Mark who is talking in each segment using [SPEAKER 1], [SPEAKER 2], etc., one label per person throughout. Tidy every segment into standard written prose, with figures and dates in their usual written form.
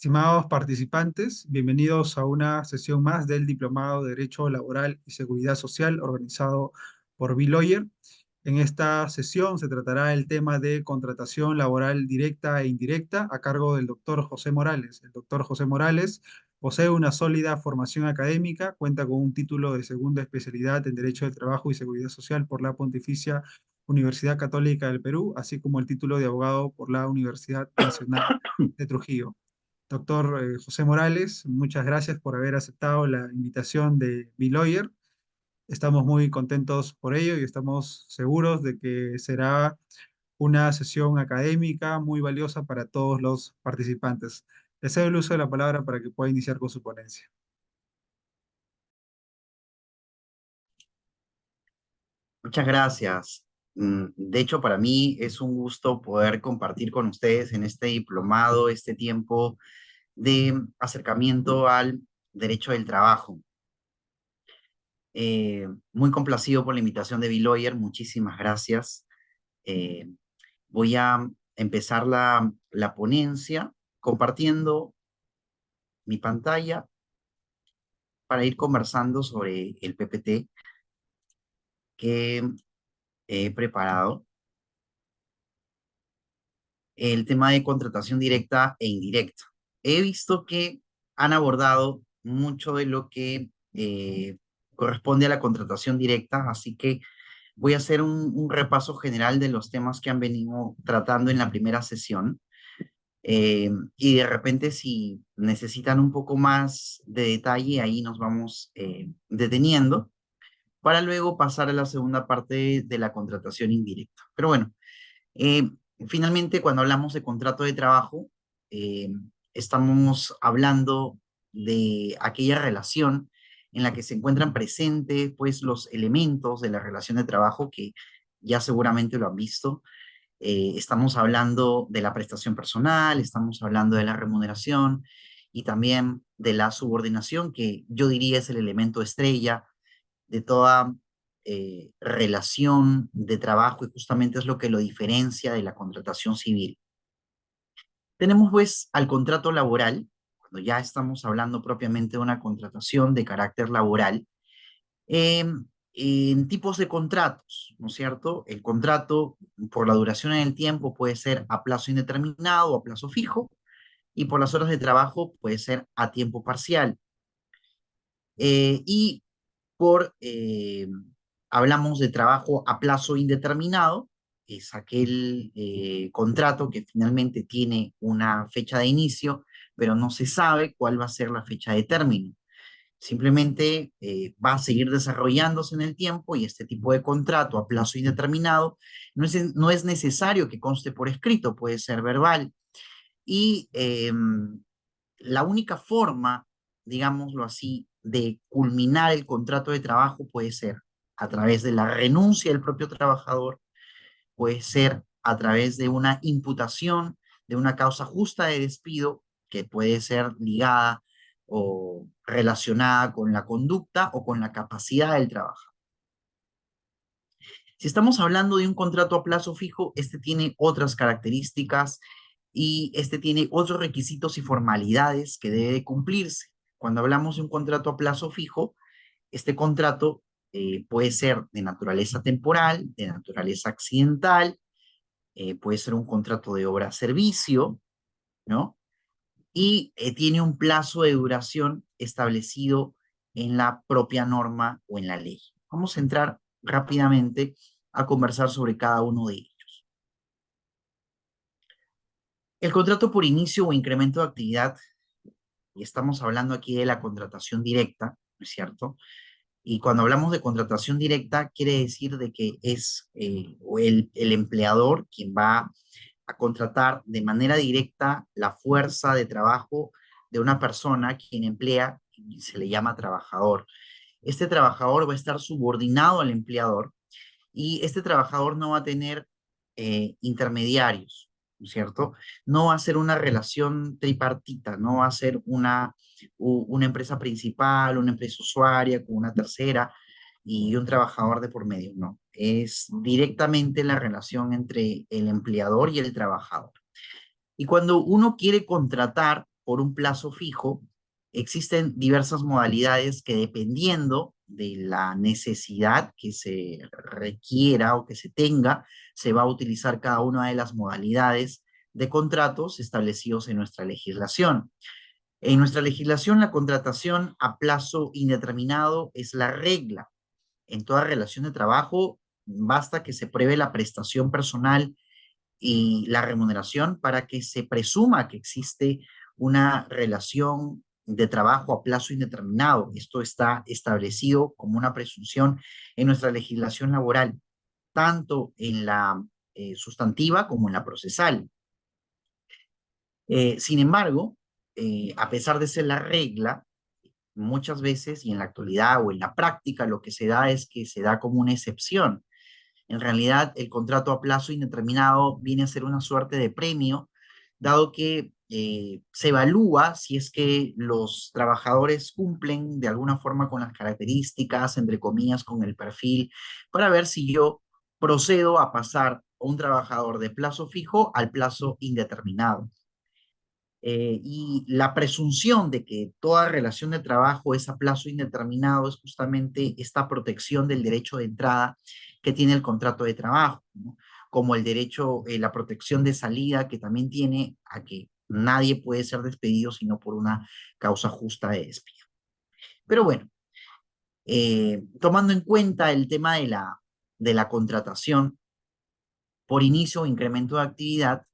[SPEAKER 1] Estimados participantes, bienvenidos a una sesión más del Diplomado de Derecho Laboral y Seguridad Social organizado por B-Lawyer. En esta sesión se tratará el tema de contratación laboral directa e indirecta a cargo del doctor José Morales. El doctor José Morales posee una sólida formación académica, cuenta con un título de segunda especialidad en Derecho del Trabajo y Seguridad Social por la Pontificia Universidad Católica del Perú, así como el título de abogado por la Universidad Nacional de Trujillo. Doctor José Morales, muchas gracias por haber aceptado la invitación de B-Lawyer. Estamos muy contentos por ello y estamos seguros de que será una sesión académica muy valiosa para todos los participantes. Les cedo el uso de la palabra para que pueda iniciar con su ponencia.
[SPEAKER 2] Muchas gracias. De hecho, para mí es un gusto poder compartir con ustedes en este diplomado, este tiempo de acercamiento al derecho del trabajo. Muy complacido por la invitación de B-Lawyer, muchísimas gracias. Eh, Voy a empezar la ponencia compartiendo mi pantalla para ir conversando sobre el PPT que he preparado. El tema de contratación directa e indirecta. He visto que han abordado mucho de lo que corresponde a la contratación directa, así que voy a hacer un repaso general de los temas que han venido tratando en la primera sesión. Y de repente, si necesitan un poco más de detalle, ahí nos vamos deteniendo para luego pasar a la segunda parte de la contratación indirecta. Pero bueno, eh, finalmente, cuando hablamos de contrato de trabajo, eh, estamos hablando de aquella relación en la que se encuentran presentes, pues, los elementos de la relación de trabajo que ya seguramente lo han visto. Estamos hablando de la prestación personal, estamos hablando de la remuneración y también de la subordinación, que yo diría es el elemento estrella de toda relación de trabajo y justamente es lo que lo diferencia de la contratación civil. Tenemos pues al contrato laboral, cuando ya estamos hablando propiamente de una contratación de carácter laboral, eh, en tipos de contratos, ¿no es cierto? El contrato por la duración en el tiempo puede ser a plazo indeterminado o a plazo fijo y por las horas de trabajo puede ser a tiempo parcial. Y por, hablamos de trabajo a plazo indeterminado, es aquel contrato que finalmente tiene una fecha de inicio, pero no se sabe cuál va a ser la fecha de término. Simplemente va a seguir desarrollándose en el tiempo y este tipo de contrato a plazo indeterminado no es necesario que conste por escrito, puede ser verbal. Y la única forma, digámoslo así, de culminar el contrato de trabajo puede ser a través de la renuncia del propio trabajador, puede ser a través de una imputación de una causa justa de despido que puede ser ligada o relacionada con la conducta o con la capacidad del trabajador. Si estamos hablando de un contrato a plazo fijo, este tiene otras características y este tiene otros requisitos y formalidades que debe de cumplirse. Cuando hablamos de un contrato a plazo fijo, este contrato puede ser de naturaleza temporal, de naturaleza accidental, puede ser un contrato de obra-servicio, ¿no? Y tiene un plazo de duración establecido en la propia norma o en la ley. Vamos a entrar rápidamente a conversar sobre cada uno de ellos. El contrato por inicio o incremento de actividad, y estamos hablando aquí de la contratación directa, ¿no es cierto? Y cuando hablamos de contratación directa, quiere decir de que es el empleador quien va a contratar de manera directa la fuerza de trabajo de una persona quien emplea y se le llama trabajador. Este trabajador va a estar subordinado al empleador y este trabajador no va a tener intermediarios, ¿no es cierto? No va a ser una relación tripartita, no va a ser una empresa principal, una empresa usuaria con una tercera y un trabajador de por medio, no. Es directamente la relación entre el empleador y el trabajador. Y cuando uno quiere contratar por un plazo fijo, existen diversas modalidades que dependiendo de la necesidad que se requiera o que se tenga, se va a utilizar cada una de las modalidades de contratos establecidos en nuestra legislación. En nuestra legislación, la contratación a plazo indeterminado es la regla. En toda relación de trabajo, basta que se pruebe la prestación personal y la remuneración para que se presuma que existe una relación de trabajo a plazo indeterminado. Esto está establecido como una presunción en nuestra legislación laboral, tanto en la sustantiva como en la procesal. Sin embargo, a pesar de ser la regla, muchas veces y en la actualidad o en la práctica lo que se da es que se da como una excepción. En realidad, el contrato a plazo indeterminado viene a ser una suerte de premio, dado que se evalúa si es que los trabajadores cumplen de alguna forma con las características, entre comillas, con el perfil, para ver si yo procedo a pasar a un trabajador de plazo fijo al plazo indeterminado. Y la presunción de que toda relación de trabajo es a plazo indeterminado es justamente esta protección del derecho de entrada que tiene el contrato de trabajo, ¿no? Como el derecho, la protección de salida que también tiene a que nadie puede ser despedido sino por una causa justa de despido. Pero bueno, tomando en cuenta el tema de la contratación por inicio o incremento de actividad,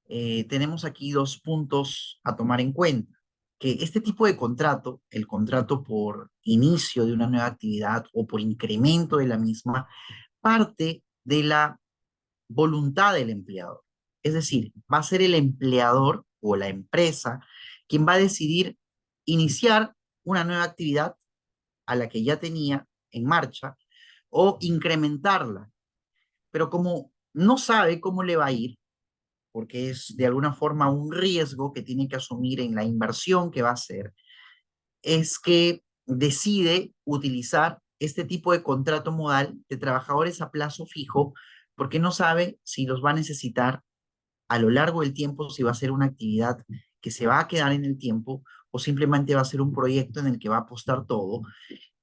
[SPEAKER 2] tenemos aquí dos puntos a tomar en cuenta. Que este tipo de contrato, el contrato por inicio de una nueva actividad o por incremento de la misma, parte de la voluntad del empleador. Es decir, va a ser el empleador o la empresa quien va a decidir iniciar una nueva actividad a la que ya tenía en marcha o incrementarla. Pero como no sabe cómo le va a ir, porque es de alguna forma un riesgo que tiene que asumir en la inversión que va a hacer, es que decide utilizar este tipo de contrato modal de trabajadores a plazo fijo porque no sabe si los va a necesitar a lo largo del tiempo, si va a ser una actividad que se va a quedar en el tiempo o simplemente va a ser un proyecto en el que va a apostar todo.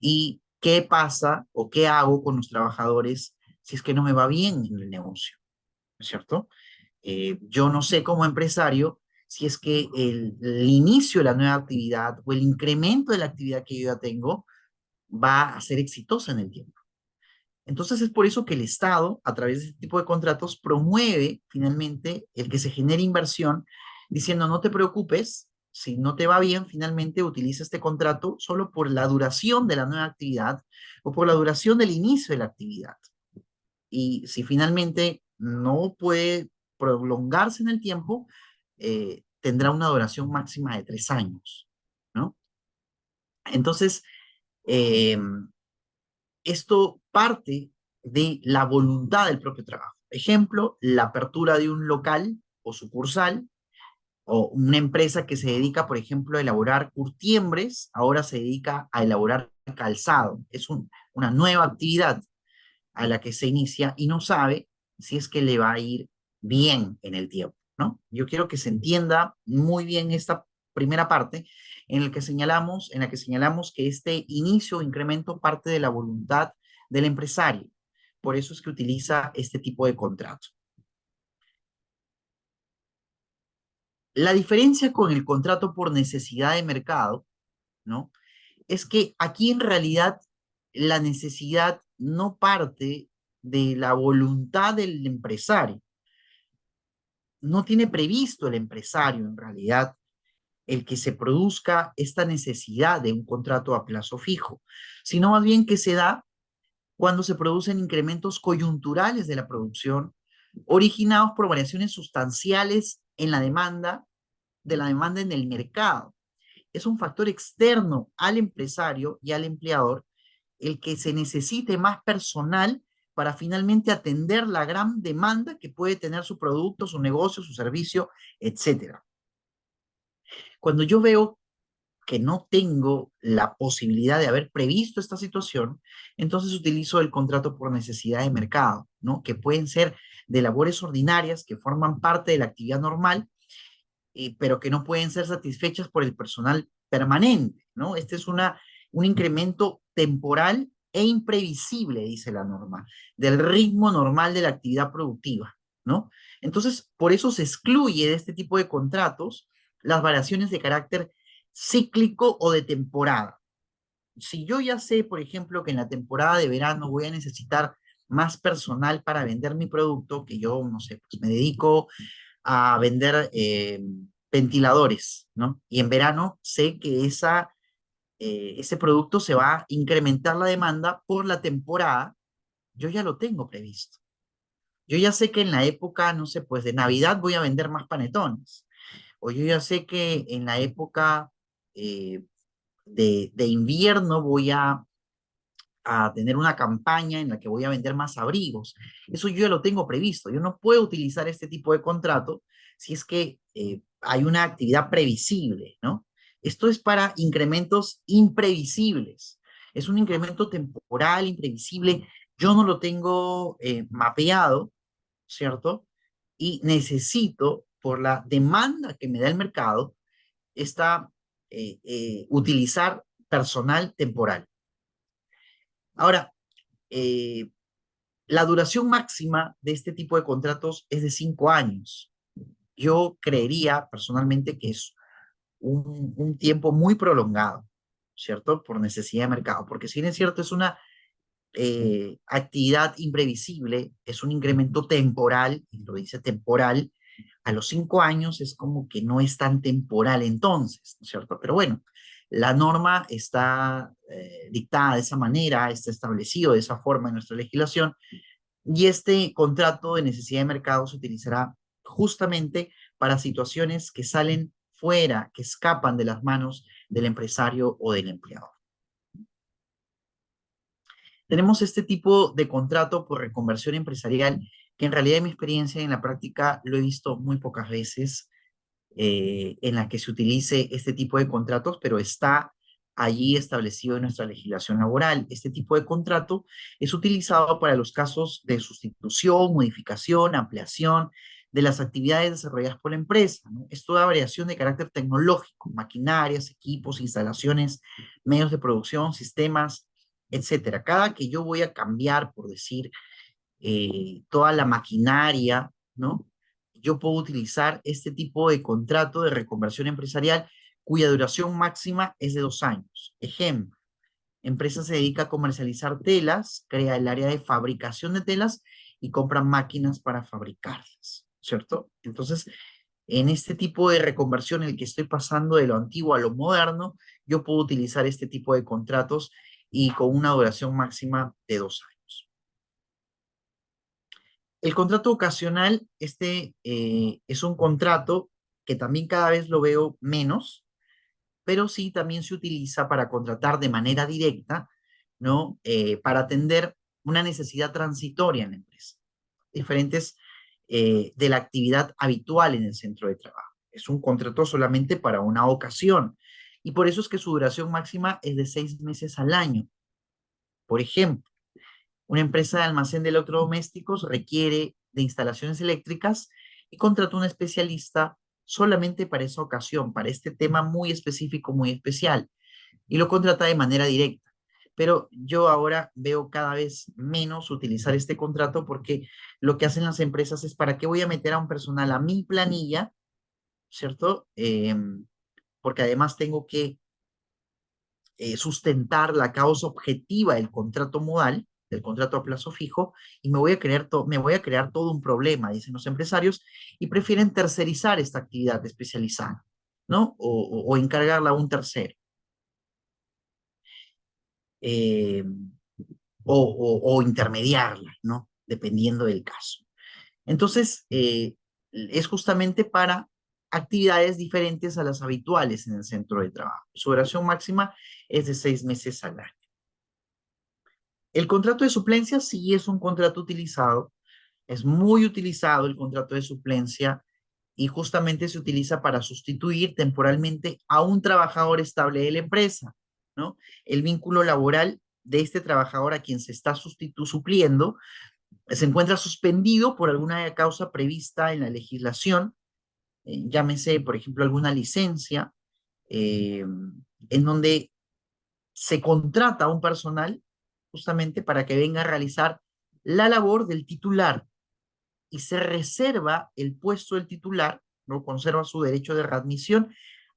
[SPEAKER 2] ¿Y qué pasa o qué hago con los trabajadores si es que no me va bien en el negocio? ¿No es cierto? Yo no sé como empresario si es que el inicio de la nueva actividad o el incremento de la actividad que yo ya tengo va a ser exitosa en el tiempo. Entonces es por eso que el Estado, a través de este tipo de contratos, promueve finalmente el que se genere inversión, diciendo no te preocupes, si no te va bien, finalmente utiliza este contrato solo por la duración de la nueva actividad o por la duración del inicio de la actividad. Y si finalmente no puede prolongarse en el tiempo, tendrá una duración máxima de 3 años, ¿no? Entonces, eh, esto parte de la voluntad del propio trabajo. Ejemplo, la apertura de un local o sucursal o una empresa que se dedica, por ejemplo, a elaborar curtiembres, ahora se dedica a elaborar calzado. Es una nueva actividad a la que se inicia y no sabe si es que le va a ir bien en el tiempo, ¿no? Yo quiero que se entienda muy bien esta primera parte en la que señalamos que este inicio o incremento parte de la voluntad del empresario. Por eso es que utiliza este tipo de contrato. La diferencia con el contrato por necesidad de mercado, ¿no? Es que aquí en realidad la necesidad no parte de la voluntad del empresario. No tiene previsto el empresario en realidad el que se produzca esta necesidad de un contrato a plazo fijo, sino más bien que se da cuando se producen incrementos coyunturales de la producción originados por variaciones sustanciales en la demanda, de la demanda en el mercado. Es un factor externo al empresario y al empleador el que se necesite más personal para finalmente atender la gran demanda que puede tener su producto, su negocio, su servicio, etcétera. Cuando yo veo que no tengo la posibilidad de haber previsto esta situación, entonces utilizo el contrato por necesidad de mercado, ¿no? Que pueden ser de labores ordinarias que forman parte de la actividad normal pero que no pueden ser satisfechas por el personal permanente, ¿no? Este es un incremento temporal e imprevisible, dice la norma, del ritmo normal de la actividad productiva, ¿no? Entonces, por eso se excluye de este tipo de contratos las variaciones de carácter cíclico o de temporada. Si yo ya sé, por ejemplo, que en la temporada de verano voy a necesitar más personal para vender mi producto, que yo, no sé, pues me dedico a vender ventiladores, ¿no? Y en verano sé que ese producto se va a incrementar la demanda por la temporada, yo ya lo tengo previsto. Yo ya sé que en la época, no sé, pues de Navidad voy a vender más panetones. O yo ya sé que en la época eh, de invierno voy a tener una campaña en la que voy a vender más abrigos. Eso yo ya lo tengo previsto. Yo no puedo utilizar este tipo de contrato si es que hay una actividad previsible, ¿no? Esto es para incrementos imprevisibles. Es un incremento temporal, imprevisible. Yo no lo tengo mapeado, ¿cierto? Y necesito, por la demanda que me da el mercado, utilizar personal temporal. Ahora, eh, la duración máxima de este tipo de contratos es de 5 años. Yo creería personalmente que es un tiempo muy prolongado, ¿cierto? Por necesidad de mercado, porque si bien es cierto, es una actividad imprevisible, es un incremento temporal, y lo dice temporal, a los 5 años es como que no es tan temporal entonces, ¿no es cierto? Pero bueno, la norma está dictada de esa manera, está establecido de esa forma en nuestra legislación, y este contrato de necesidad de mercado se utilizará justamente para situaciones que salen fuera, que escapan de las manos del empresario o del empleado. Tenemos este tipo de contrato por reconversión empresarial que en realidad en mi experiencia en la práctica lo he visto muy pocas veces en la que se utilice este tipo de contratos, pero está allí establecido en nuestra legislación laboral. Este tipo de contrato es utilizado para los casos de sustitución, modificación, ampliación de las actividades desarrolladas por la empresa, ¿no? Es toda variación de carácter tecnológico, maquinarias, equipos, instalaciones, medios de producción, sistemas, etcétera. Cada que yo voy a cambiar, por decir, toda la maquinaria, ¿no? Yo puedo utilizar este tipo de contrato de reconversión empresarial cuya duración máxima es de 2 años. Ejemplo, empresa se dedica a comercializar telas, crea el área de fabricación de telas y compra máquinas para fabricarlas, ¿cierto? Entonces, en este tipo de reconversión en el que estoy pasando de lo antiguo a lo moderno, yo puedo utilizar este tipo de contratos y con una duración máxima de 2 años. El contrato ocasional, es un contrato que también cada vez lo veo menos, pero sí también se utiliza para contratar de manera directa, ¿no? Para atender una necesidad transitoria en la empresa, diferentes de la actividad habitual en el centro de trabajo. Es un contrato solamente para una ocasión y por eso es que su duración máxima es de 6 meses al año. Por ejemplo, una empresa de almacén de electrodomésticos requiere de instalaciones eléctricas y contrata un especialista solamente para esa ocasión, para este tema muy específico, muy especial, y lo contrata de manera directa. Pero yo ahora veo cada vez menos utilizar este contrato porque lo que hacen las empresas es para qué voy a meter a un personal a mi planilla, ¿cierto? Porque además tengo que sustentar la causa objetiva del contrato modal, del contrato a plazo fijo, y me voy a crear todo un problema, dicen los empresarios, y prefieren tercerizar esta actividad especializada, ¿no? O encargarla a un tercero, eh, o intermediarla, ¿no? Dependiendo del caso. Entonces, es justamente para actividades diferentes a las habituales en el centro de trabajo. Su duración máxima es de 6 meses al año. El contrato de suplencia sí es un contrato utilizado, es muy utilizado el contrato de suplencia y justamente se utiliza para sustituir temporalmente a un trabajador estable de la empresa, ¿no? El vínculo laboral de este trabajador a quien se está supliendo se encuentra suspendido por alguna causa prevista en la legislación llámese, por ejemplo, alguna licencia, en donde se contrata a un personal justamente para que venga a realizar la labor del titular y se reserva el puesto del titular, no conserva su derecho de readmisión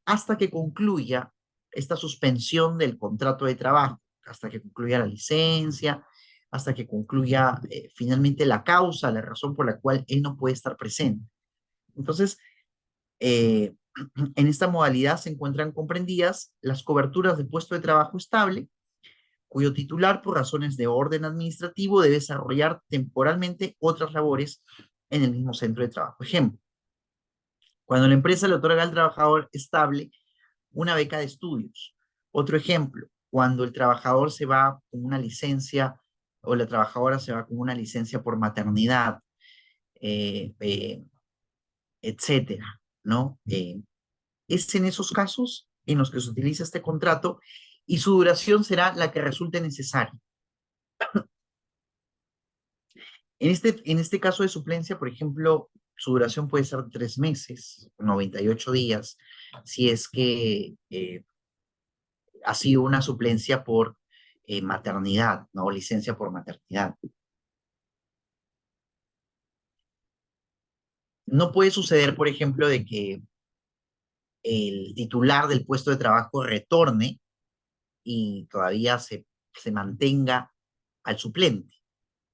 [SPEAKER 2] hasta que concluya esta suspensión del contrato de trabajo, hasta que concluya la licencia, hasta que concluya finalmente la causa, la razón por la cual él no puede estar presente. Entonces, eh, en esta modalidad se encuentran comprendidas las coberturas de puesto de trabajo estable, cuyo titular, por razones de orden administrativo, debe desarrollar temporalmente otras labores en el mismo centro de trabajo. Ejemplo, cuando la empresa le otorga al trabajador estable una beca de estudios. Otro ejemplo, cuando el trabajador se va con una licencia o la trabajadora se va con una licencia por maternidad, eh, eh, etcétera, ¿no? Es en esos casos en los que se utiliza este contrato y su duración será la que resulte necesaria. En este caso de suplencia, por ejemplo, su duración puede ser 3 meses, 98 días, si es que ha sido una suplencia por maternidad, ¿no? Licencia por maternidad. No puede suceder, por ejemplo, de que el titular del puesto de trabajo retorne y todavía se mantenga al suplente.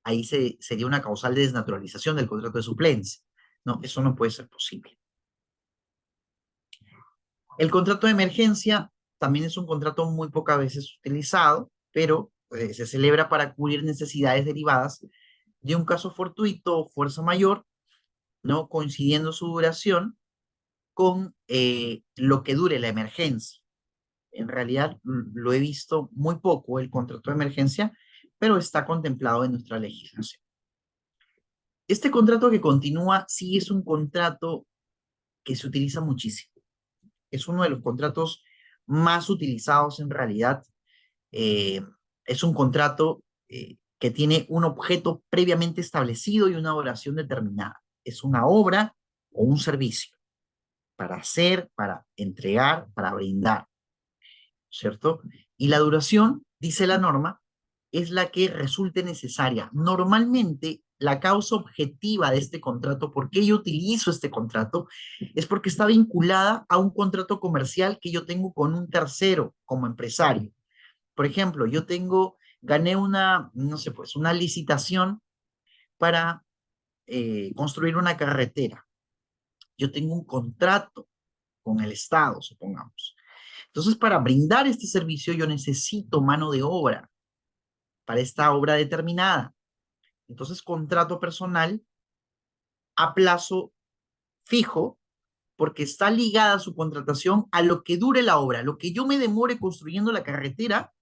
[SPEAKER 2] Ahí sería una causal de desnaturalización del contrato de suplencia. No, eso no puede ser posible. El contrato de emergencia también es un contrato muy pocas veces utilizado, pero se celebra para cubrir necesidades derivadas de un caso fortuito o fuerza mayor, ¿no? Coincidiendo su duración con lo que dure la emergencia. En realidad lo he visto muy poco el contrato de emergencia, pero está contemplado en nuestra legislación. Este contrato que continúa sí es un contrato que se utiliza muchísimo. Es uno de los contratos más utilizados en realidad. Eh, es un contrato que tiene un objeto previamente establecido y una duración determinada. Es una obra o un servicio para hacer, para entregar, para brindar, ¿cierto? Y la duración, dice la norma, es la que resulte necesaria. Normalmente, la causa objetiva de este contrato, por qué yo utilizo este contrato, es porque está vinculada a un contrato comercial que yo tengo con un tercero como empresario. Por ejemplo, gané una, no sé, pues una licitación para construir una carretera. Yo tengo un contrato con el Estado, supongamos. Entonces, para brindar este servicio, yo necesito mano de obra para esta obra determinada. Entonces, contrato personal a plazo fijo, porque está ligada su contratación a lo que dure la obra. Lo que yo me demore construyendo la carretera,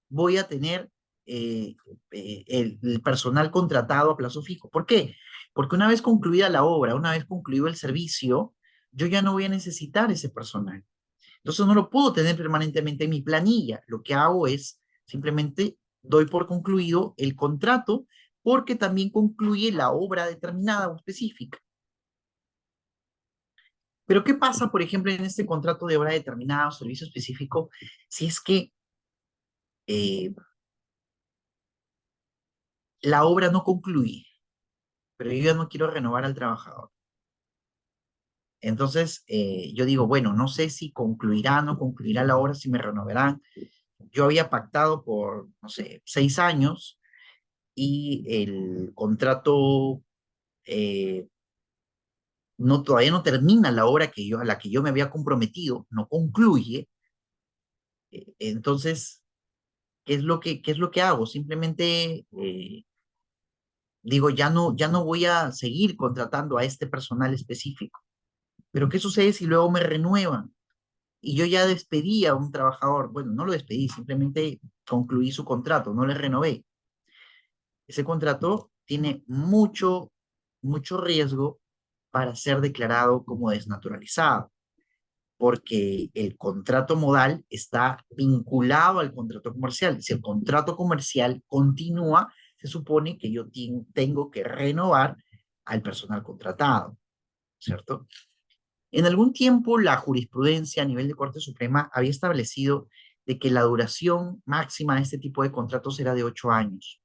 [SPEAKER 2] voy a tener el personal contratado a plazo fijo. ¿Por qué? Porque una vez concluida la obra, una vez concluido el servicio, yo ya no voy a necesitar ese personal. Entonces no lo puedo tener permanentemente en mi planilla. Lo que hago es simplemente doy por concluido el contrato porque también concluye la obra determinada o específica. Pero ¿qué pasa, por ejemplo, en este contrato de obra determinada o servicio específico si es que eh, la obra no concluye, pero yo ya no quiero renovar al trabajador? Entonces, yo digo, bueno, no sé si concluirá, no concluirá la obra, si me renovarán. Yo había pactado por, no sé, 6 años y el contrato eh, todavía no termina la obra a la que yo me había comprometido, no concluye. Entonces, qué es lo que hago? Simplemente digo, ya no voy a seguir contratando a este personal específico. Pero ¿qué sucede si luego me renuevan? Y yo ya despedí a un trabajador, bueno, no lo despedí, simplemente concluí su contrato, no le renové. Ese contrato tiene mucho riesgo para ser declarado como desnaturalizado, porque el contrato modal está vinculado al contrato comercial. Si el contrato comercial continúa, se supone que yo tengo que renovar al personal contratado, ¿cierto? En algún tiempo la jurisprudencia a nivel de Corte Suprema había establecido de que la duración máxima de este tipo de contratos era de 8 años.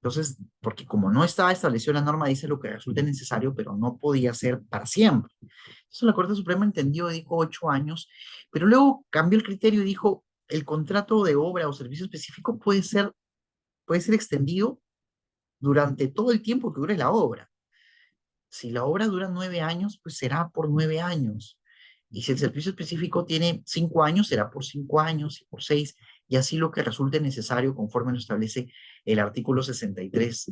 [SPEAKER 2] Entonces, porque como no estaba establecido la norma, dice lo que resulte necesario, pero no podía ser para siempre. Entonces la Corte Suprema entendió y dijo 8 años, pero luego cambió el criterio y dijo, el contrato de obra o servicio específico puede ser extendido durante todo el tiempo que dure la obra. Si la obra dura 9 años, pues será por 9 años. Y si el servicio específico tiene 5 años, será por 5 años y por 6, y así lo que resulte necesario conforme lo establece el artículo 63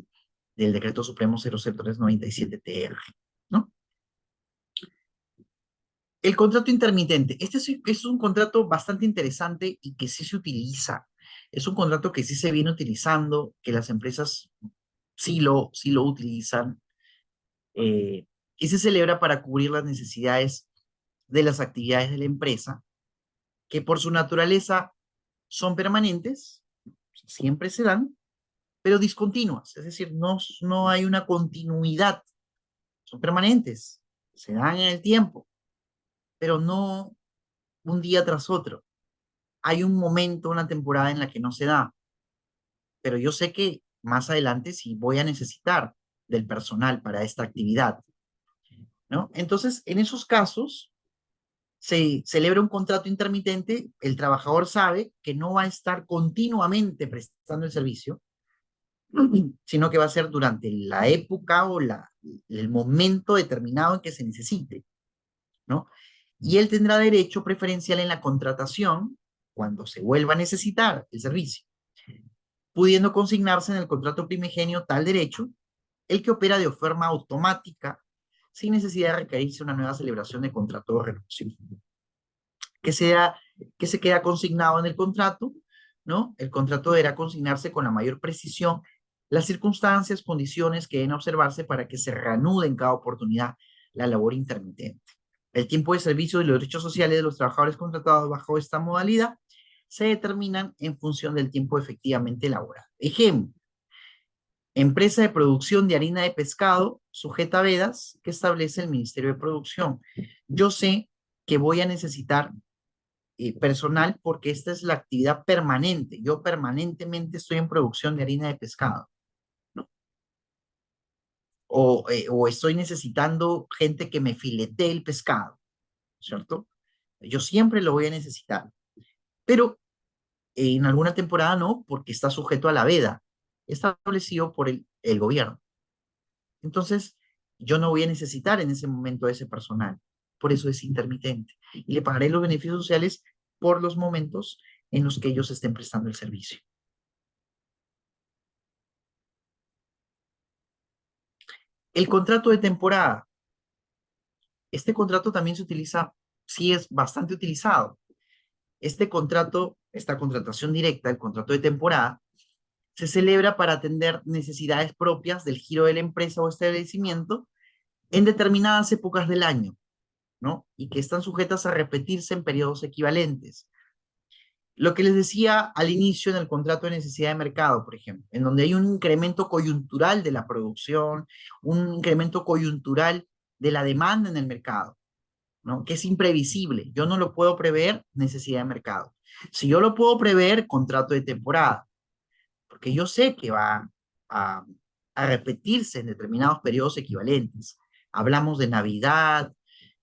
[SPEAKER 2] del Decreto Supremo 00397-TR, ¿no? El contrato intermitente. Este es un contrato bastante interesante y que sí se utiliza. Es un contrato que sí se viene utilizando, que las empresas sí lo utilizan, eh, y se celebra para cubrir las necesidades de las actividades de la empresa, que por su naturaleza son permanentes, siempre se dan, pero discontinuas, es decir, no hay una continuidad, son permanentes, se dan en el tiempo, pero no un día tras otro. Hay un momento, una temporada en la que no se da, pero yo sé que más adelante sí voy a necesitar del personal para esta actividad, ¿no? Entonces, en esos casos, se celebra un contrato intermitente, el trabajador sabe que no va a estar continuamente prestando el servicio, sino que va a ser durante la época o el momento determinado en que se necesite, ¿no? Y él tendrá derecho preferencial en la contratación cuando se vuelva a necesitar el servicio, pudiendo consignarse en el contrato primigenio tal derecho, el que opera de forma automática, sin necesidad de requerirse una nueva celebración de contrato de renovación. que, sea, que se queda consignado en el contrato, ¿no? El contrato deberá consignarse con la mayor precisión las circunstancias, condiciones que deben observarse para que se reanude en cada oportunidad la labor intermitente. El tiempo de servicio y los derechos sociales de los trabajadores contratados bajo esta modalidad se determinan en función del tiempo efectivamente laborado. Ejemplo, empresa de producción de harina de pescado sujeta a vedas que establece el Ministerio de Producción. Yo sé que voy a necesitar personal porque esta es la actividad permanente. Yo permanentemente estoy en producción de harina de pescado, ¿no? O estoy necesitando gente que me filetee el pescado, ¿cierto? Yo siempre lo voy a necesitar, pero en alguna temporada no, porque está sujeto a la veda establecido por el gobierno. Entonces, yo no voy a necesitar en ese momento a ese personal. Por eso es intermitente. Y le pagaré los beneficios sociales por los momentos en los que ellos estén prestando el servicio. El contrato de temporada. Este contrato también se utiliza, sí es bastante utilizado. Este contrato, esta contratación directa, el contrato de temporada, se celebra para atender necesidades propias del giro de la empresa o establecimiento en determinadas épocas del año, ¿no? Y que están sujetas a repetirse en periodos equivalentes. Lo que les decía al inicio en el contrato de necesidad de mercado, por ejemplo, en donde hay un incremento coyuntural de la producción, un incremento coyuntural de la demanda en el mercado, ¿no? Que es imprevisible. Yo no lo puedo prever, necesidad de mercado. Si yo lo puedo prever, contrato de temporada, porque yo sé que va a, a repetirse en determinados periodos equivalentes. Hablamos de Navidad,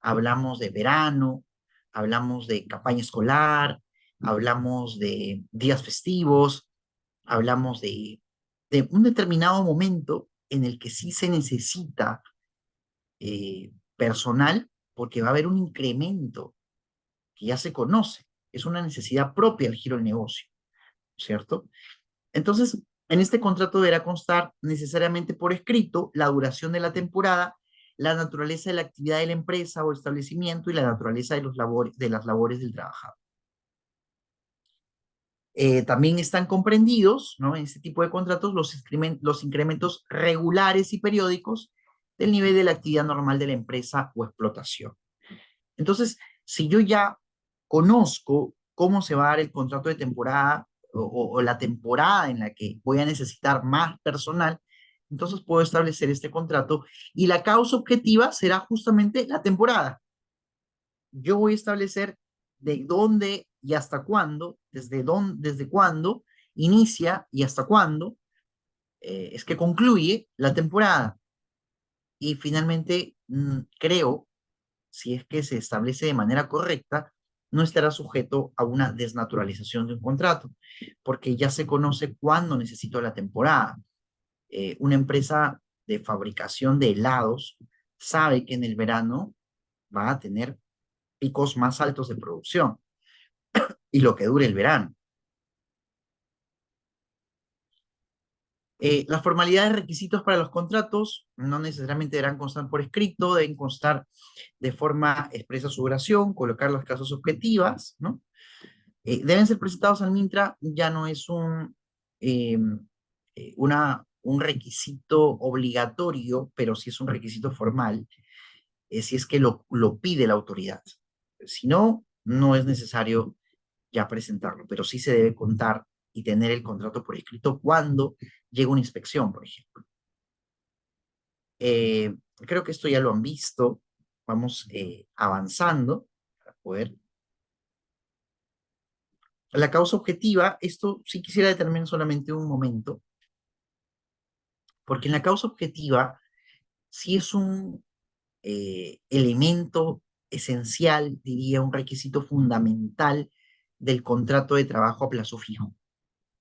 [SPEAKER 2] hablamos de verano, hablamos de campaña escolar, hablamos de días festivos, hablamos de un determinado momento en el que sí se necesita personal porque va a haber un incremento que ya se conoce. Es una necesidad propia del giro del negocio, ¿cierto? Entonces, en este contrato deberá constar necesariamente por escrito la duración de la temporada, la naturaleza de la actividad de la empresa o establecimiento y la naturaleza de las labores del trabajador. También están comprendidos, ¿no? En este tipo de contratos los incrementos regulares y periódicos del nivel de la actividad normal de la empresa o explotación. Entonces, si yo ya conozco cómo se va a dar el contrato de temporada o la temporada en la que voy a necesitar más personal, entonces puedo establecer este contrato y la causa objetiva será justamente la temporada. yo voy a establecer de dónde y hasta cuándo, desde cuándo inicia y hasta cuándo es que concluye la temporada. Y finalmente, creo, si es que se establece de manera correcta, no estará sujeto a una desnaturalización de un contrato, porque ya se conoce cuándo necesito la temporada. Una empresa de fabricación de helados sabe que en el verano va a tener picos más altos de producción y lo que dure el verano. Las formalidades requisitos para los contratos no necesariamente deberán constar por escrito, deben constar de forma expresa su duración, colocar las causas objetivas, ¿no? Deben ser presentados al MINTRA, ya no es eh, un requisito obligatorio, pero sí es un requisito formal, si es que lo pide la autoridad. Si no, no es necesario ya presentarlo, pero sí se debe contar y tener el contrato por escrito cuando llega una inspección, por ejemplo. Creo que esto ya lo han visto. Vamos avanzando para poder. La causa objetiva, esto sí quisiera determinar solamente un momento, porque en la causa objetiva sí es un elemento esencial, diría, un requisito fundamental del contrato de trabajo a plazo fijo,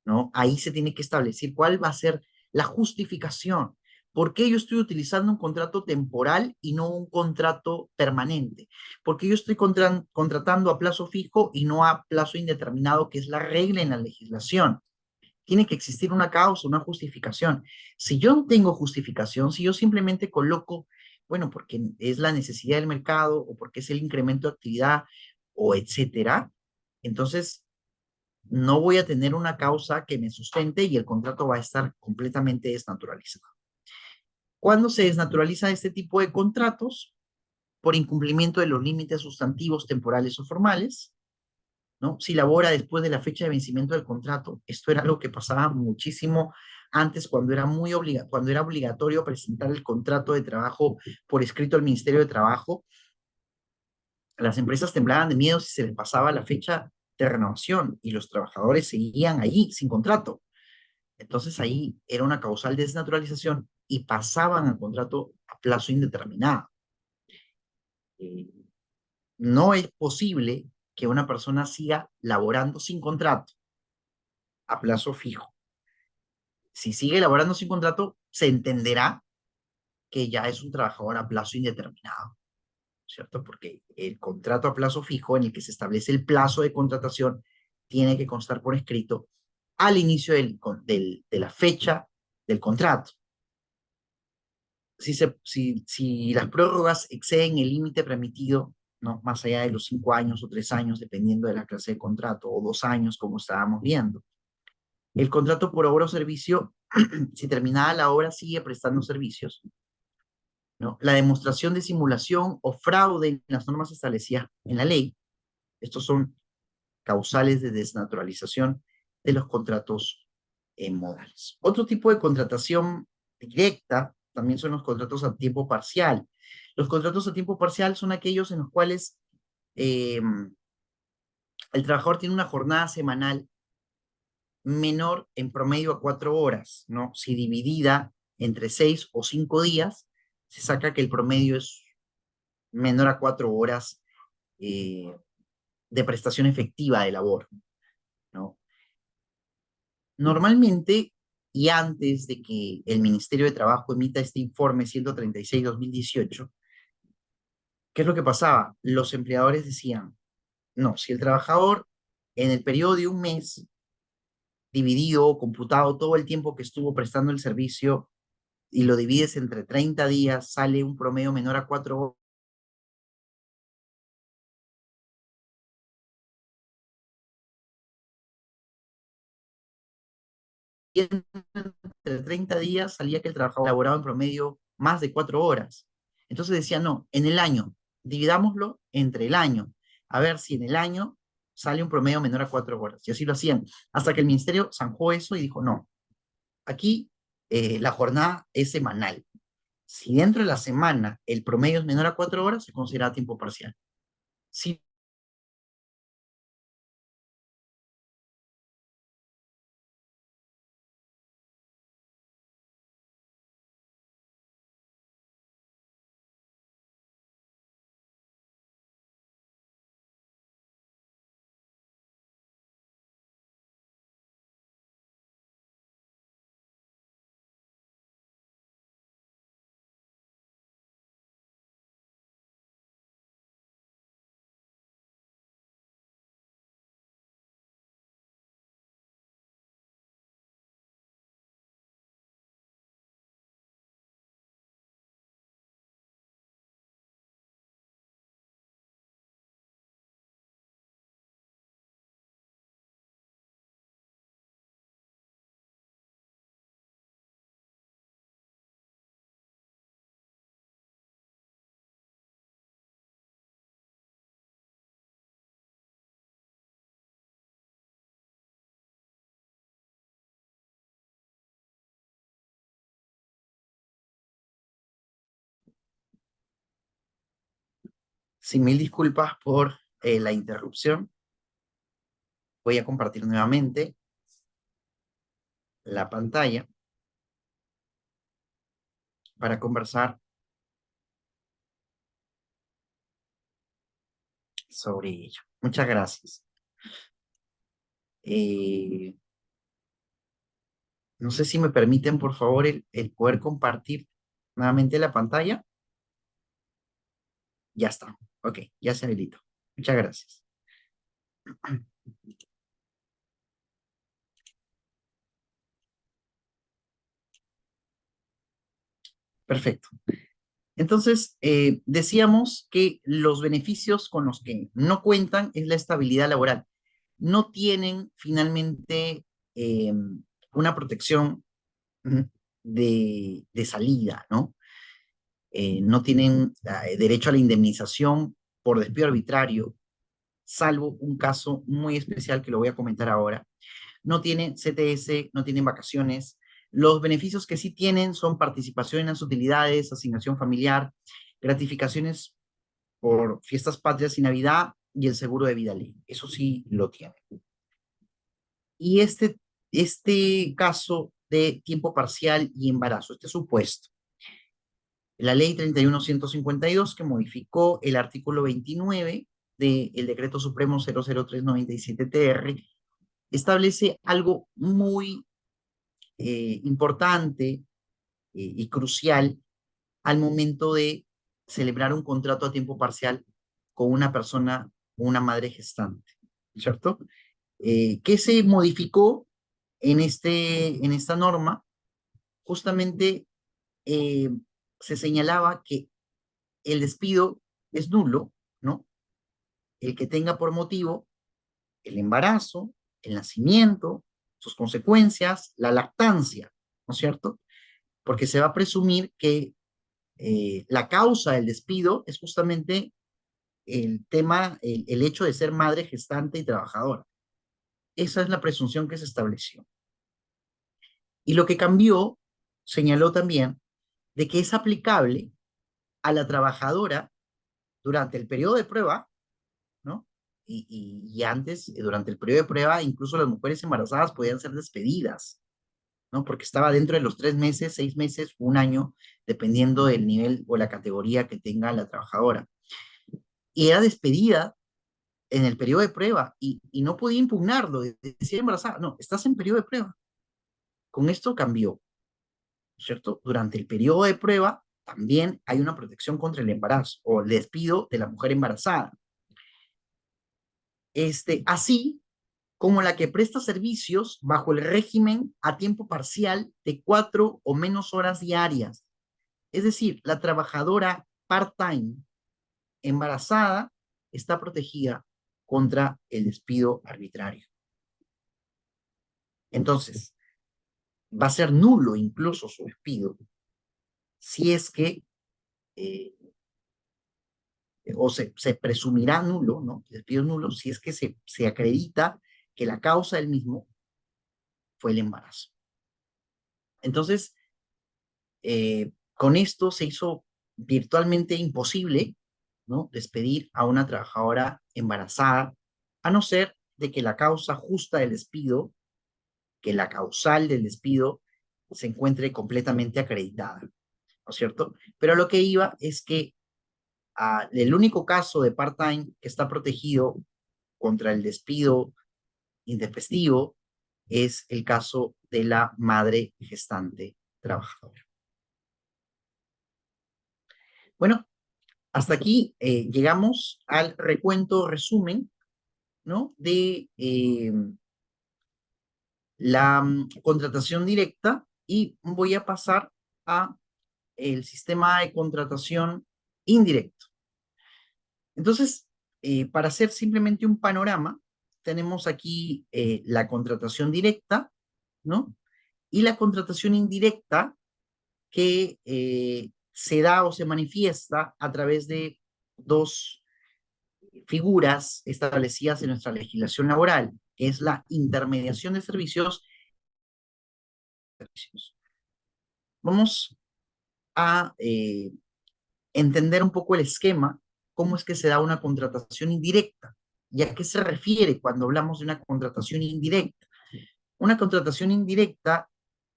[SPEAKER 2] ¿no? Ahí se tiene que establecer cuál va a ser la justificación. ¿Por qué yo estoy utilizando un contrato temporal y no un contrato permanente? ¿Por qué yo estoy contratando a plazo fijo y no a plazo indeterminado, que es la regla en la legislación? Tiene que existir una causa, una justificación. Si yo no tengo justificación, si yo simplemente coloco, bueno, porque es la necesidad del mercado o porque es el incremento de actividad o etcétera, entonces no voy a tener una causa que me sustente y el contrato va a estar completamente desnaturalizado. ¿Cuándo se desnaturaliza este tipo de contratos? Por incumplimiento de los límites sustantivos, temporales o formales, ¿no? Si labora después de la fecha de vencimiento del contrato. Esto era algo que pasaba muchísimo antes cuando era cuando era obligatorio presentar el contrato de trabajo por escrito al Ministerio de Trabajo. Las empresas temblaban de miedo si se les pasaba la fecha de renovación y los trabajadores seguían allí sin contrato. Entonces ahí era una causal desnaturalización y pasaban al contrato a plazo indeterminado. Eh, no es posible que una persona siga laborando sin contrato a plazo fijo. Si sigue laborando sin contrato, se entenderá que ya es un trabajador a plazo indeterminado, ¿cierto? Porque el contrato a plazo fijo en el que se establece el plazo de contratación tiene que constar por escrito al inicio de la fecha del contrato. Si las prórrogas exceden el límite permitido, ¿no? Más allá de los 5 años o 3 años, dependiendo de la clase de contrato, o 2 años, como estábamos viendo. El contrato por obra o servicio, si terminada la obra, sigue prestando servicios, ¿no? La demostración de simulación o fraude en las normas establecidas en la ley, estos son causales de desnaturalización de los contratos modales. Otro tipo de contratación directa también son los contratos a tiempo parcial. Los contratos a tiempo parcial son aquellos en los cuales eh, el trabajador tiene una jornada semanal menor en promedio a 4 horas, ¿no? Si dividida entre 6 o 5 días, se saca que el promedio es menor a 4 horas eh, de prestación efectiva de labor, ¿no? Normalmente, y antes de que el Ministerio de Trabajo emita este informe 136-2018, ¿qué es lo que pasaba? Los empleadores decían, no, si el trabajador en el periodo de un mes, dividido o computado todo el tiempo que estuvo prestando el servicio y lo divides entre 30 días, sale un promedio menor a 4 horas, y entre 30 días salía que el trabajador laboraba en promedio más de 4 horas. Entonces decía, no, en el año, dividámoslo entre el año, a ver si en el año sale un promedio menor a 4 horas. Y así lo hacían, hasta que el ministerio zanjó eso y dijo, no, aquí la jornada es semanal. Si dentro de la semana el promedio es menor a 4 horas, se considera tiempo parcial. Si Sin mil disculpas por la interrupción, voy a compartir nuevamente la pantalla para conversar sobre ello. Muchas gracias. Eh, no sé si me permiten, por favor, el poder compartir nuevamente la pantalla. Ya está. Ok, ya se habilitó. Muchas gracias. Perfecto. Entonces, decíamos que los beneficios con los que no cuentan es la estabilidad laboral. No tienen finalmente una protección de salida, ¿no? No tienen derecho a la indemnización por despido arbitrario, salvo un caso muy especial que lo voy a comentar ahora. No tienen CTS, no tienen vacaciones. Los beneficios que sí tienen son participación en las utilidades, asignación familiar, gratificaciones por fiestas patrias y Navidad y el seguro de vida ley. Eso sí lo tienen. Y este caso de tiempo parcial y embarazo, este supuesto, la ley 31152 que modificó el artículo 29 del Decreto Supremo 00397-TR, establece algo muy importante y crucial al momento de celebrar un contrato a tiempo parcial con una persona, una madre gestante, ¿cierto? ¿Qué se modificó en esta norma? Justamente eh, se señalaba que el despido es nulo, ¿no? El que tenga por motivo el embarazo, el nacimiento, sus consecuencias, la lactancia, ¿no es cierto? Porque se va a presumir que la causa del despido es justamente el tema, el hecho de ser madre gestante y trabajadora. Esa es la presunción que se estableció. Y lo que cambió, señaló también, de que es aplicable a la trabajadora durante el periodo de prueba, ¿no? Y antes, durante el periodo de prueba, incluso las mujeres embarazadas podían ser despedidas, ¿no? Porque estaba dentro de los 3 meses, 6 meses, un año, dependiendo del nivel o la categoría que tenga la trabajadora. Y era despedida en el periodo de prueba y no podía impugnarlo, decir embarazada, no, estás en periodo de prueba. Con esto cambió, ¿cierto? Durante el periodo de prueba también hay una protección contra el embarazo o el despido de la mujer embarazada. Así como la que presta servicios bajo el régimen a tiempo parcial de 4 o menos horas diarias. Es decir, la trabajadora part-time embarazada está protegida contra el despido arbitrario. Entonces, va a ser nulo incluso su despido si es que, eh, o se presumirá nulo, ¿no? Despido nulo si es que se acredita que la causa del mismo fue el embarazo. Entonces, con esto se hizo virtualmente imposible ¿no? Despedir a una trabajadora embarazada, a no ser de que la causa justa del despido, que la causal del despido se encuentre completamente acreditada, ¿no es cierto? Pero lo que iba es que el único caso de part-time que está protegido contra el despido intempestivo es el caso de la madre gestante trabajadora. Bueno, hasta aquí llegamos al recuento, resumen, ¿no? De la contratación directa y voy a pasar a el sistema de contratación indirecto. Entonces, para hacer simplemente un panorama, tenemos aquí la contratación directa, ¿no? Y la contratación indirecta que se da o se manifiesta a través de dos figuras establecidas en nuestra legislación laboral, que es la intermediación de servicios. Vamos a entender un poco el esquema, cómo es que se da una contratación indirecta y a qué se refiere cuando hablamos de una contratación indirecta. Una contratación indirecta,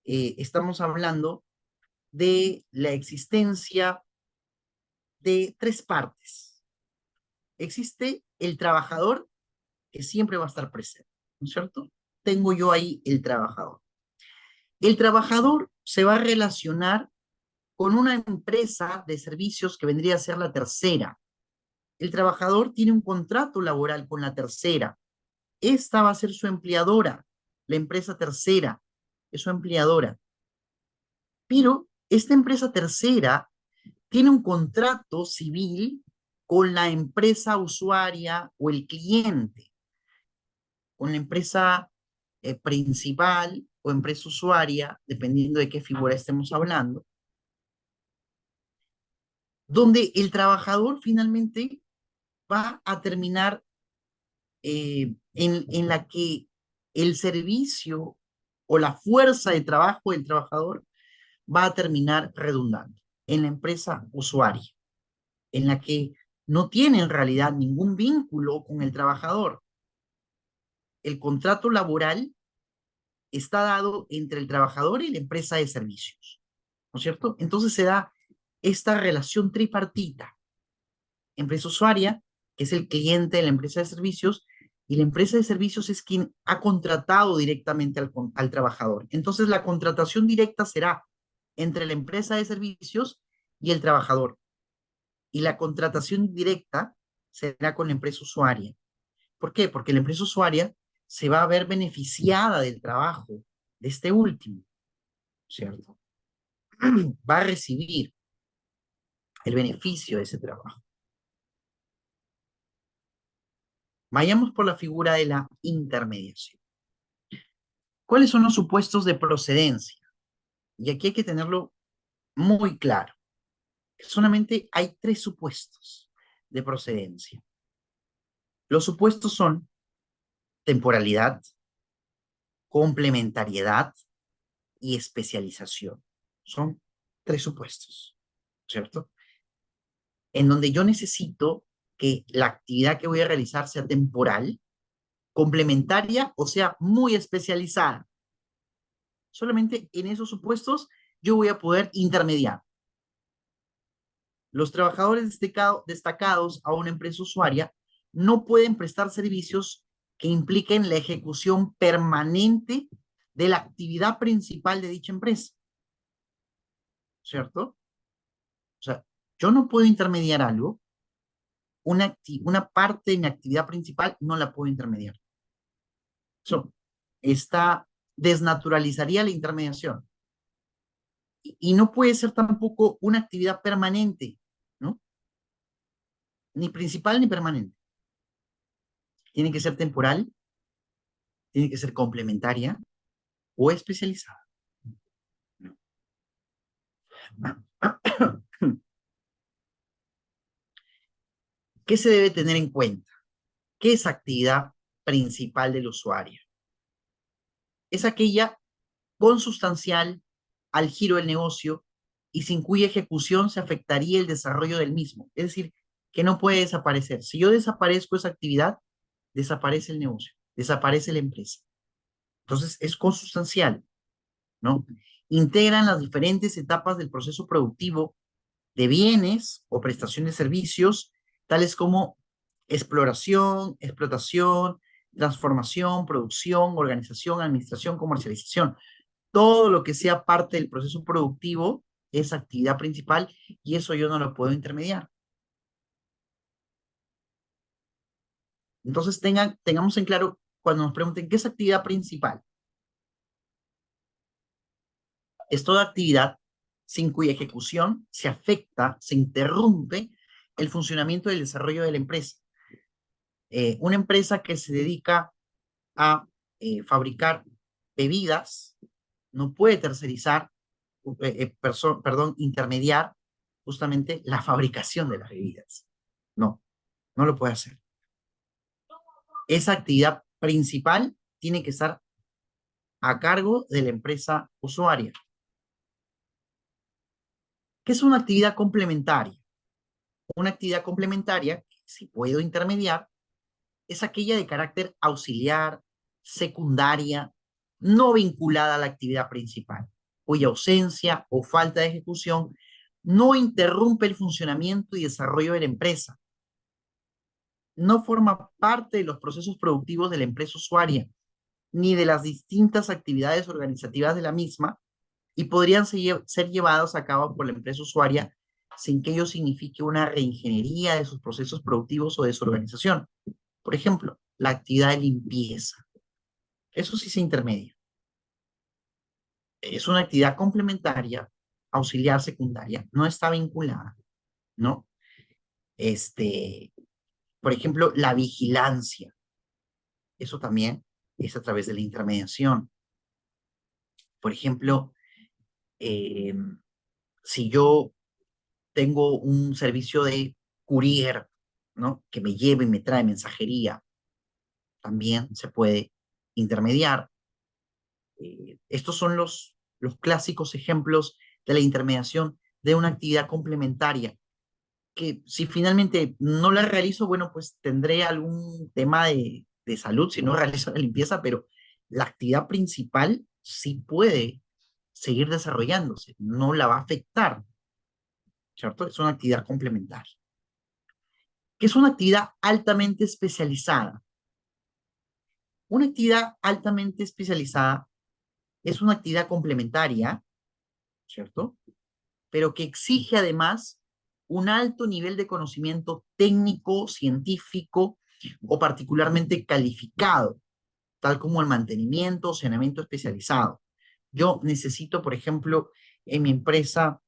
[SPEAKER 2] estamos hablando de la existencia de tres partes. Existe el trabajador que siempre va a estar presente, ¿no es cierto? Tengo yo ahí el trabajador. El trabajador se va a relacionar con una empresa de servicios que vendría a ser la tercera. El trabajador tiene un contrato laboral con la tercera. Esta va a ser su empleadora. La empresa tercera es su empleadora. Pero esta empresa tercera tiene un contrato civil con la empresa usuaria o el cliente, con la empresa principal o empresa usuaria, dependiendo de qué figura estemos hablando, donde el trabajador finalmente va a terminar en la que el servicio o la fuerza de trabajo del trabajador va a terminar redundando en la empresa usuaria, en la que no tiene en realidad ningún vínculo con el trabajador. El contrato laboral está dado entre el trabajador y la empresa de servicios, ¿no es cierto? Entonces se da esta relación tripartita, empresa usuaria, que es el cliente de la empresa de servicios, y la empresa de servicios es quien ha contratado directamente al trabajador. Entonces la contratación directa será entre la empresa de servicios y el trabajador. Y la contratación directa será con la empresa usuaria. ¿Por qué? Porque la empresa usuaria se va a ver beneficiada del trabajo de este último, ¿cierto? Va a recibir el beneficio de ese trabajo. Vayamos por la figura de la intermediación. ¿Cuáles son los supuestos de procedencia? Y aquí hay que tenerlo muy claro. Solamente hay tres supuestos de procedencia. Los supuestos son temporalidad, complementariedad y especialización. Son tres supuestos, ¿cierto? En donde yo necesito que la actividad que voy a realizar sea temporal, complementaria o sea muy especializada. Solamente en esos supuestos yo voy a poder intermediar. Los trabajadores destacados a una empresa usuaria no pueden prestar servicios que impliquen la ejecución permanente de la actividad principal de dicha empresa, ¿cierto? O sea, yo no puedo intermediar algo, una parte de mi actividad principal no la puedo intermediar. Eso desnaturalizaría la intermediación. Y no puede ser tampoco una actividad permanente, ¿no? Ni principal ni permanente. Tiene que ser temporal, tiene que ser complementaria o especializada. ¿Qué se debe tener en cuenta? ¿Qué es actividad principal del usuario? Es aquella consustancial al giro del negocio y sin cuya ejecución se afectaría el desarrollo del mismo. Es decir, que no puede desaparecer. Si yo desaparezco esa actividad, desaparece el negocio, desaparece la empresa. Entonces, es consustancial, ¿no? Integran las diferentes etapas del proceso productivo de bienes o prestación de servicios, tales como exploración, explotación, transformación, producción, organización, administración, comercialización. Todo lo que sea parte del proceso productivo es actividad principal y eso yo no lo puedo intermediar. Entonces tengamos en claro cuando nos pregunten qué es actividad principal. Es toda actividad sin cuya ejecución se afecta, se interrumpe el funcionamiento y el desarrollo de la empresa. Una empresa que se dedica a fabricar bebidas no puede tercerizar, perdón, intermediar justamente la fabricación de las bebidas. No, no lo puede hacer. Esa actividad principal tiene que estar a cargo de la empresa usuaria. ¿Qué es una actividad complementaria? Una actividad complementaria, si puedo intermediar, es aquella de carácter auxiliar, secundaria, no vinculada a la actividad principal, cuya ausencia o falta de ejecución no interrumpe el funcionamiento y desarrollo de la empresa, no forma parte de los procesos productivos de la empresa usuaria, ni de las distintas actividades organizativas de la misma, y podrían ser llevados a cabo por la empresa usuaria sin que ello signifique una reingeniería de sus procesos productivos o de su organización. Por ejemplo, la actividad de limpieza. Eso sí se intermedia. Es una actividad complementaria, auxiliar secundaria, no está vinculada, ¿no? Este, por ejemplo, la vigilancia. Eso también es a través de la intermediación. Por ejemplo, eh, si yo tengo un servicio de courier, ¿no? Que me lleve y me trae mensajería, también se puede intermediar. Estos son los clásicos ejemplos de la intermediación de una actividad complementaria, que si finalmente no la realizo, bueno, pues tendré algún tema de salud si no realizo la limpieza, pero la actividad principal sí puede seguir desarrollándose, no la va a afectar, ¿cierto? Es una actividad complementaria. ¿Qué es una actividad altamente especializada? Una actividad altamente especializada es una actividad complementaria, ¿cierto? Pero que exige además un alto nivel de conocimiento técnico, científico o particularmente calificado, tal como el mantenimiento o saneamiento especializado. Yo necesito, por ejemplo, en mi empresa,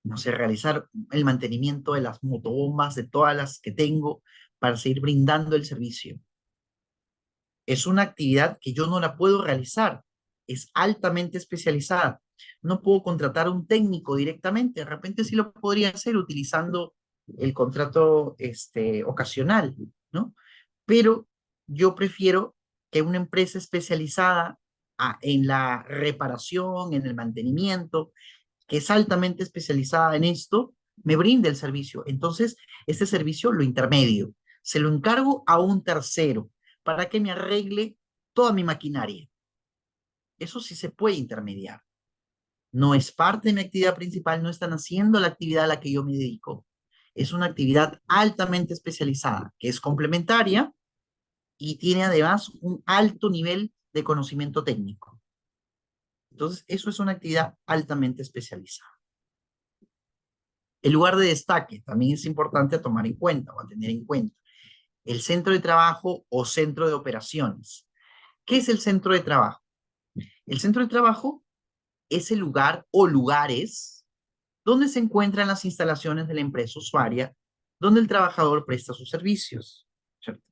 [SPEAKER 2] no sé, realizar el mantenimiento de las motobombas, de todas las que tengo, para seguir brindando el servicio. Es una actividad que yo no la puedo realizar, es altamente especializada. No puedo contratar a un técnico directamente, de repente sí lo podría hacer utilizando el contrato ocasional, ¿no? Pero yo prefiero que una empresa especializada en la reparación, en el mantenimiento, que es altamente especializada en esto, me brinde el servicio. Entonces, este servicio lo intermedio, se lo encargo a un tercero para que me arregle toda mi maquinaria. Eso sí se puede intermediar. No es parte de mi actividad principal, no están haciendo la actividad a la que yo me dedico. Es una actividad altamente especializada, que es complementaria y tiene además un alto nivel de conocimiento técnico. Entonces, eso es una actividad altamente especializada. El lugar de destaque también es importante a tomar en cuenta o a tener en cuenta. El centro de trabajo o centro de operaciones. ¿Qué es el centro de trabajo? El centro de trabajo es el lugar o lugares donde se encuentran las instalaciones de la empresa usuaria, donde el trabajador presta sus servicios, ¿cierto?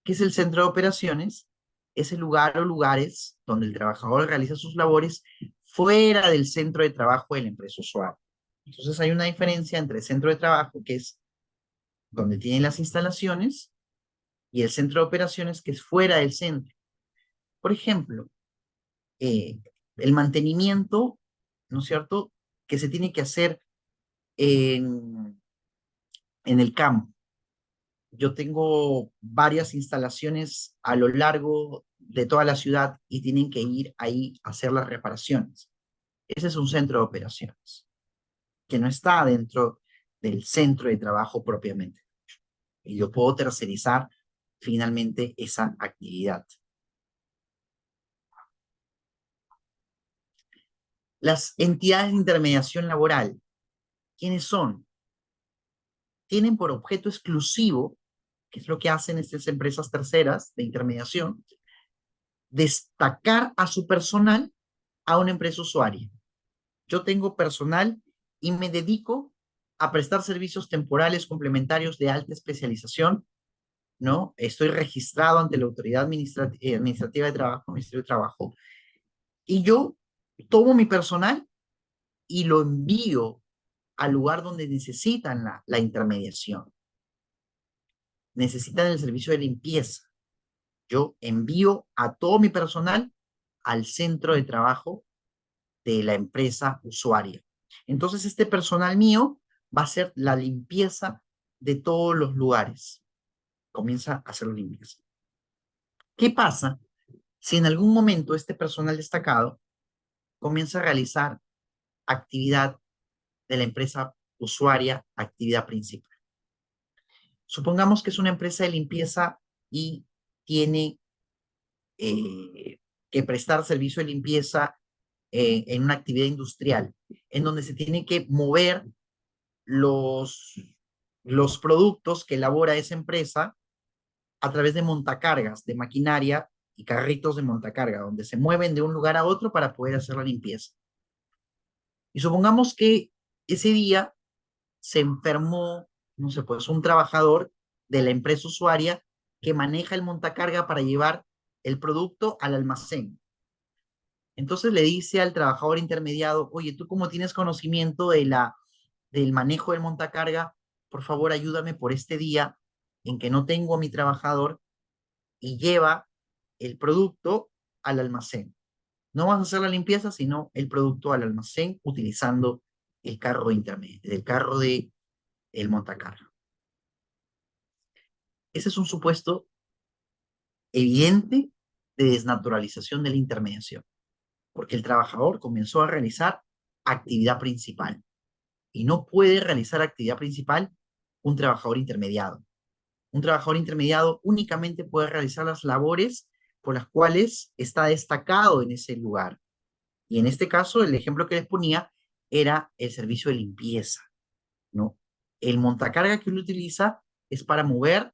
[SPEAKER 2] ¿Qué es el centro de operaciones? Es el lugar o lugares donde el trabajador realiza sus labores fuera del centro de trabajo de la empresa usuaria. Entonces hay una diferencia entre el centro de trabajo, que es donde tienen las instalaciones, y el centro de operaciones, que es fuera del centro. Por ejemplo, eh, el mantenimiento, ¿no es cierto?, que se tiene que hacer en, en el campo. Yo tengo varias instalaciones a lo largo de toda la ciudad y tienen que ir ahí a hacer las reparaciones. Ese es un centro de operaciones que no está dentro del centro de trabajo propiamente. Y yo puedo tercerizar finalmente esa actividad. Las entidades de intermediación laboral, ¿quiénes son? Tienen por objeto exclusivo, que es lo que hacen estas empresas terceras de intermediación, destacar a su personal a una empresa usuaria. Yo tengo personal y me dedico a prestar servicios temporales complementarios de alta especialización, ¿no? Estoy registrado ante la Autoridad Administrativa de Trabajo, Ministerio de Trabajo, y yo tomo mi personal y lo envío al lugar donde necesitan la intermediación. Necesitan el servicio de limpieza. Yo envío a todo mi personal al centro de trabajo de la empresa usuaria. Entonces, este personal mío va a hacer la limpieza de todos los lugares. Comienza a hacer la limpieza. ¿Qué pasa si en algún momento este personal destacado comienza a realizar actividad de la empresa usuaria, actividad principal? Supongamos que es una empresa de limpieza y tiene que prestar servicio de limpieza en una actividad industrial, en donde se tiene que mover los, los productos que elabora esa empresa a través de montacargas, de maquinaria y carritos de montacarga, donde se mueven de un lugar a otro para poder hacer la limpieza. Y supongamos que ese día se enfermó, no sé, pues un trabajador de la empresa usuaria que maneja el montacarga para llevar el producto al almacén. Entonces le dice al trabajador intermediado, oye, tú como tienes conocimiento del manejo del montacarga, por favor ayúdame por este día en que no tengo a mi trabajador y lleva el producto al almacén. No vas a hacer la limpieza, sino el producto al almacén utilizando el carro intermedio, el carro de el montacarga. Ese es un supuesto evidente de desnaturalización de la intermediación, porque el trabajador comenzó a realizar actividad principal y no puede realizar actividad principal un trabajador intermediado. Un trabajador intermediado únicamente puede realizar las labores por las cuales está destacado en ese lugar. Y en este caso, el ejemplo que les ponía era el servicio de limpieza, ¿no? El montacarga que él utiliza es para mover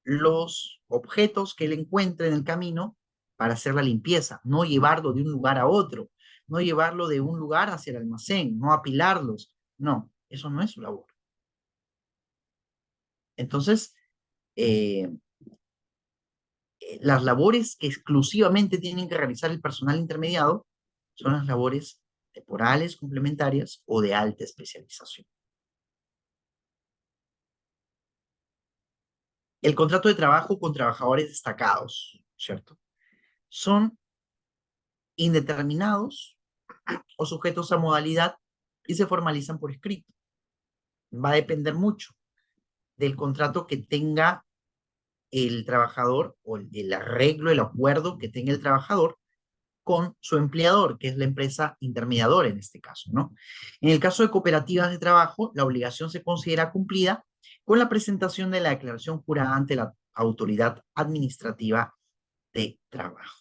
[SPEAKER 2] los objetos que él encuentre en el camino para hacer la limpieza, no llevarlo de un lugar a otro, no llevarlo de un lugar hacia el almacén, no apilarlos. No, eso no es su labor. Entonces, eh, las labores que exclusivamente tienen que realizar el personal intermediado son las labores temporales, complementarias o de alta especialización. El contrato de trabajo con trabajadores destacados, ¿cierto? Son indeterminados o sujetos a modalidad y se formalizan por escrito. Va a depender mucho del contrato que tenga el trabajador o el arreglo, el acuerdo que tenga el trabajador con su empleador, que es la empresa intermediadora en este caso, ¿no? En el caso de cooperativas de trabajo, la obligación se considera cumplida con la presentación de la declaración jurada ante la autoridad administrativa de trabajo.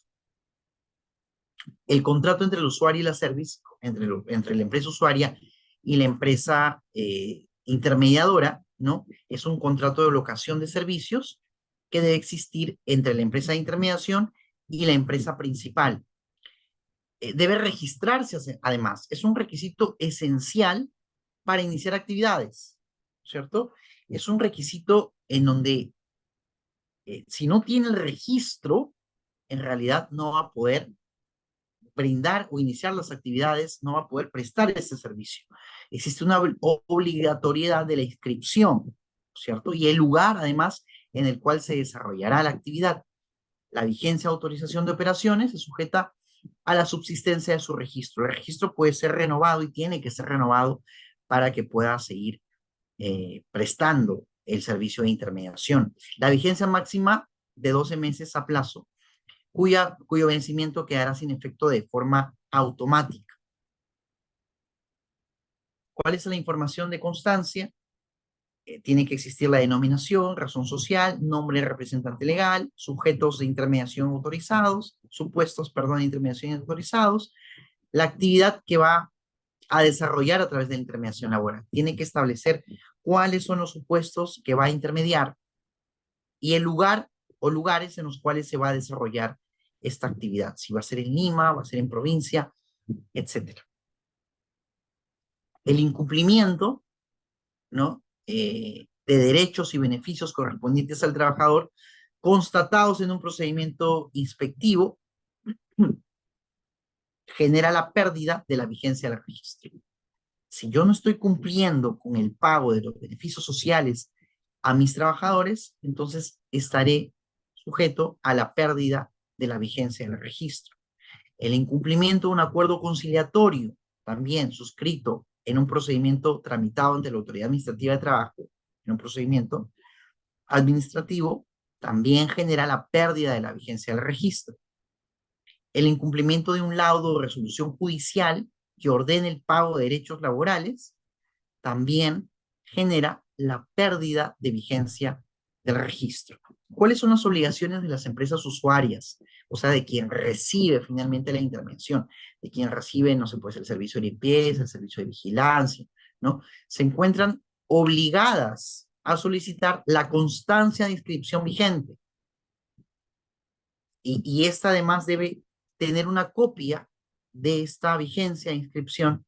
[SPEAKER 2] El contrato entre el usuario y la service, entre la empresa usuaria y la empresa intermediadora, ¿no? Es un contrato de locación de servicios que debe existir entre la empresa de intermediación y la empresa principal. Debe registrarse además. Es un requisito esencial para iniciar actividades, ¿cierto? Es un requisito en donde si no tiene el registro, en realidad no va a poder brindar o iniciar las actividades, no va a poder prestar ese servicio. Existe una obligatoriedad de la inscripción, ¿cierto? Y el lugar, además, en el cual se desarrollará la actividad. La vigencia de autorización de operaciones se sujeta a la subsistencia de su registro. El registro puede ser renovado y tiene que ser renovado para que pueda seguir prestando el servicio de intermediación. La vigencia máxima de 12 meses a plazo, cuyo vencimiento quedará sin efecto de forma automática. ¿Cuál es la información de constancia? Tiene que existir la denominación, razón social, nombre de representante legal, sujetos de intermediación autorizados, supuestos, perdón, de intermediación autorizados, la actividad que va a desarrollar a través de la intermediación laboral. Tiene que establecer cuáles son los supuestos que va a intermediar y el lugar o lugares en los cuales se va a desarrollar esta actividad. Si va a ser en Lima, va a ser en provincia, etcétera. El incumplimiento, ¿no? De derechos y beneficios correspondientes al trabajador constatados en un procedimiento inspectivo genera la pérdida de la vigencia del registro. Si yo no estoy cumpliendo con el pago de los beneficios sociales a mis trabajadores, entonces estaré sujeto a la pérdida de la vigencia del registro. El incumplimiento de un acuerdo conciliatorio, también suscrito en un procedimiento tramitado ante la Autoridad Administrativa de Trabajo, en un procedimiento administrativo, también genera la pérdida de la vigencia del registro. El incumplimiento de un laudo o resolución judicial que ordene el pago de derechos laborales también genera la pérdida de vigencia del registro. ¿Cuáles son las obligaciones de las empresas usuarias? O sea, de quien recibe finalmente la intervención, de quien recibe, no sé, pues el servicio de limpieza, el servicio de vigilancia, ¿no? Se encuentran obligadas a solicitar la constancia de inscripción vigente. Y esta además debe tener una copia de esta vigencia de inscripción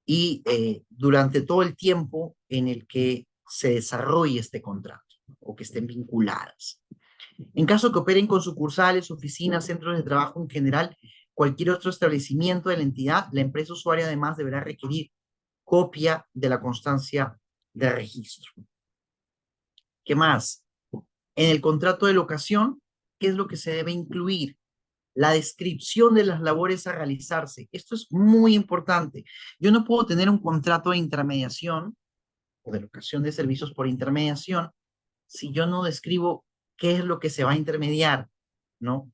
[SPEAKER 2] y durante todo el tiempo en el que se desarrolle este contrato o que estén vinculadas. En caso que operen con sucursales, oficinas, centros de trabajo en general, cualquier otro establecimiento de la entidad, la empresa usuaria además deberá requerir copia de la constancia de registro. ¿Qué más? En el contrato de locación, ¿qué es lo que se debe incluir? La descripción de las labores a realizarse. Esto es muy importante. Yo no puedo tener un contrato de intermediación o de locación de servicios por intermediación si yo no describo qué es lo que se va a intermediar, ¿no?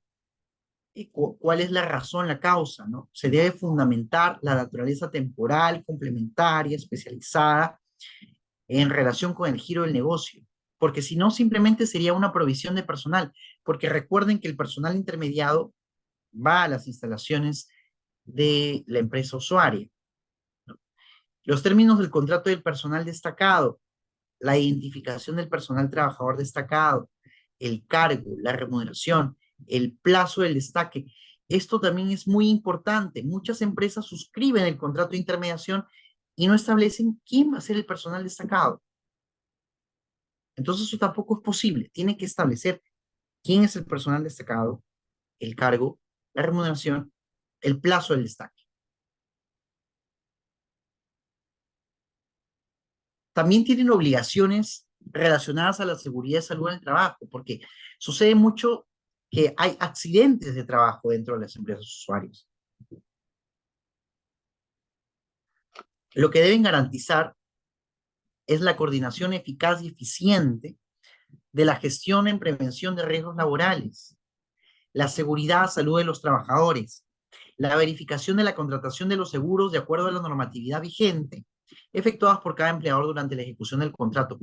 [SPEAKER 2] ¿Cuál es la razón, la causa, ¿no? Se debe fundamentar la naturaleza temporal, complementaria, especializada en relación con el giro del negocio, porque si no, simplemente sería una provisión de personal, porque recuerden que el personal intermediado va a las instalaciones de la empresa usuaria. Los términos del contrato del personal destacado, la identificación del personal trabajador destacado, el cargo, la remuneración, el plazo del destaque. Esto también es muy importante. Muchas empresas suscriben el contrato de intermediación y no establecen quién va a ser el personal destacado. Entonces eso tampoco es posible. Tiene que establecer quién es el personal destacado, el cargo, la remuneración, el plazo del destaque. También tienen obligaciones relacionadas a la seguridad y salud en el trabajo, porque sucede mucho que hay accidentes de trabajo dentro de las empresas usuarias. Lo que deben garantizar es la coordinación eficaz y eficiente de la gestión en prevención de riesgos laborales, la seguridad, salud de los trabajadores, la verificación de la contratación de los seguros de acuerdo a la normatividad vigente, efectuadas por cada empleador durante la ejecución del contrato.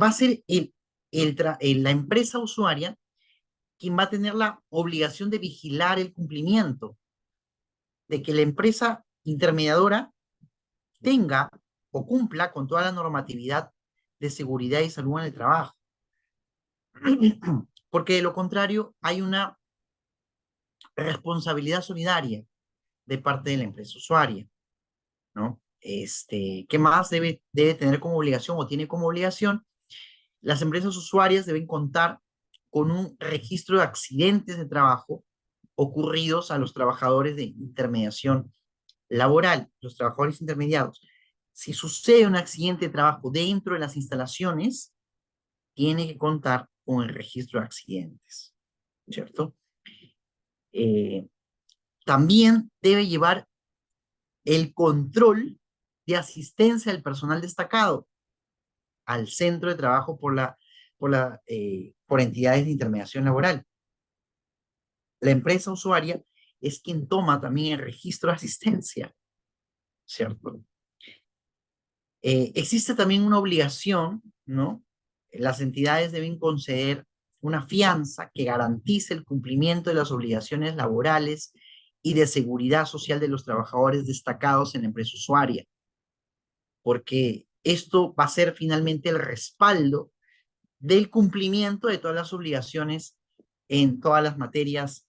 [SPEAKER 2] Va a ser la empresa usuaria quien va a tener la obligación de vigilar el cumplimiento, de que la empresa intermediadora tenga o cumpla con toda la normatividad de seguridad y salud en el trabajo. Porque de lo contrario hay una responsabilidad solidaria de parte de la empresa usuaria, ¿no? ¿Qué más debe tener como obligación o tiene como obligación? Las empresas usuarias deben contar con un registro de accidentes de trabajo ocurridos a los trabajadores de intermediación laboral, los trabajadores intermediados. Si sucede un accidente de trabajo dentro de las instalaciones, tiene que contar con el registro de accidentes, ¿cierto? También debe llevar el control de asistencia del personal destacado al centro de trabajo por entidades de intermediación laboral. La empresa usuaria es quien toma también el registro de asistencia, ¿cierto? Existe también una obligación, ¿no? Las entidades deben conceder una fianza que garantice el cumplimiento de las obligaciones laborales y de seguridad social de los trabajadores destacados en la empresa usuaria, porque esto va a ser finalmente el respaldo del cumplimiento de todas las obligaciones en todas las materias,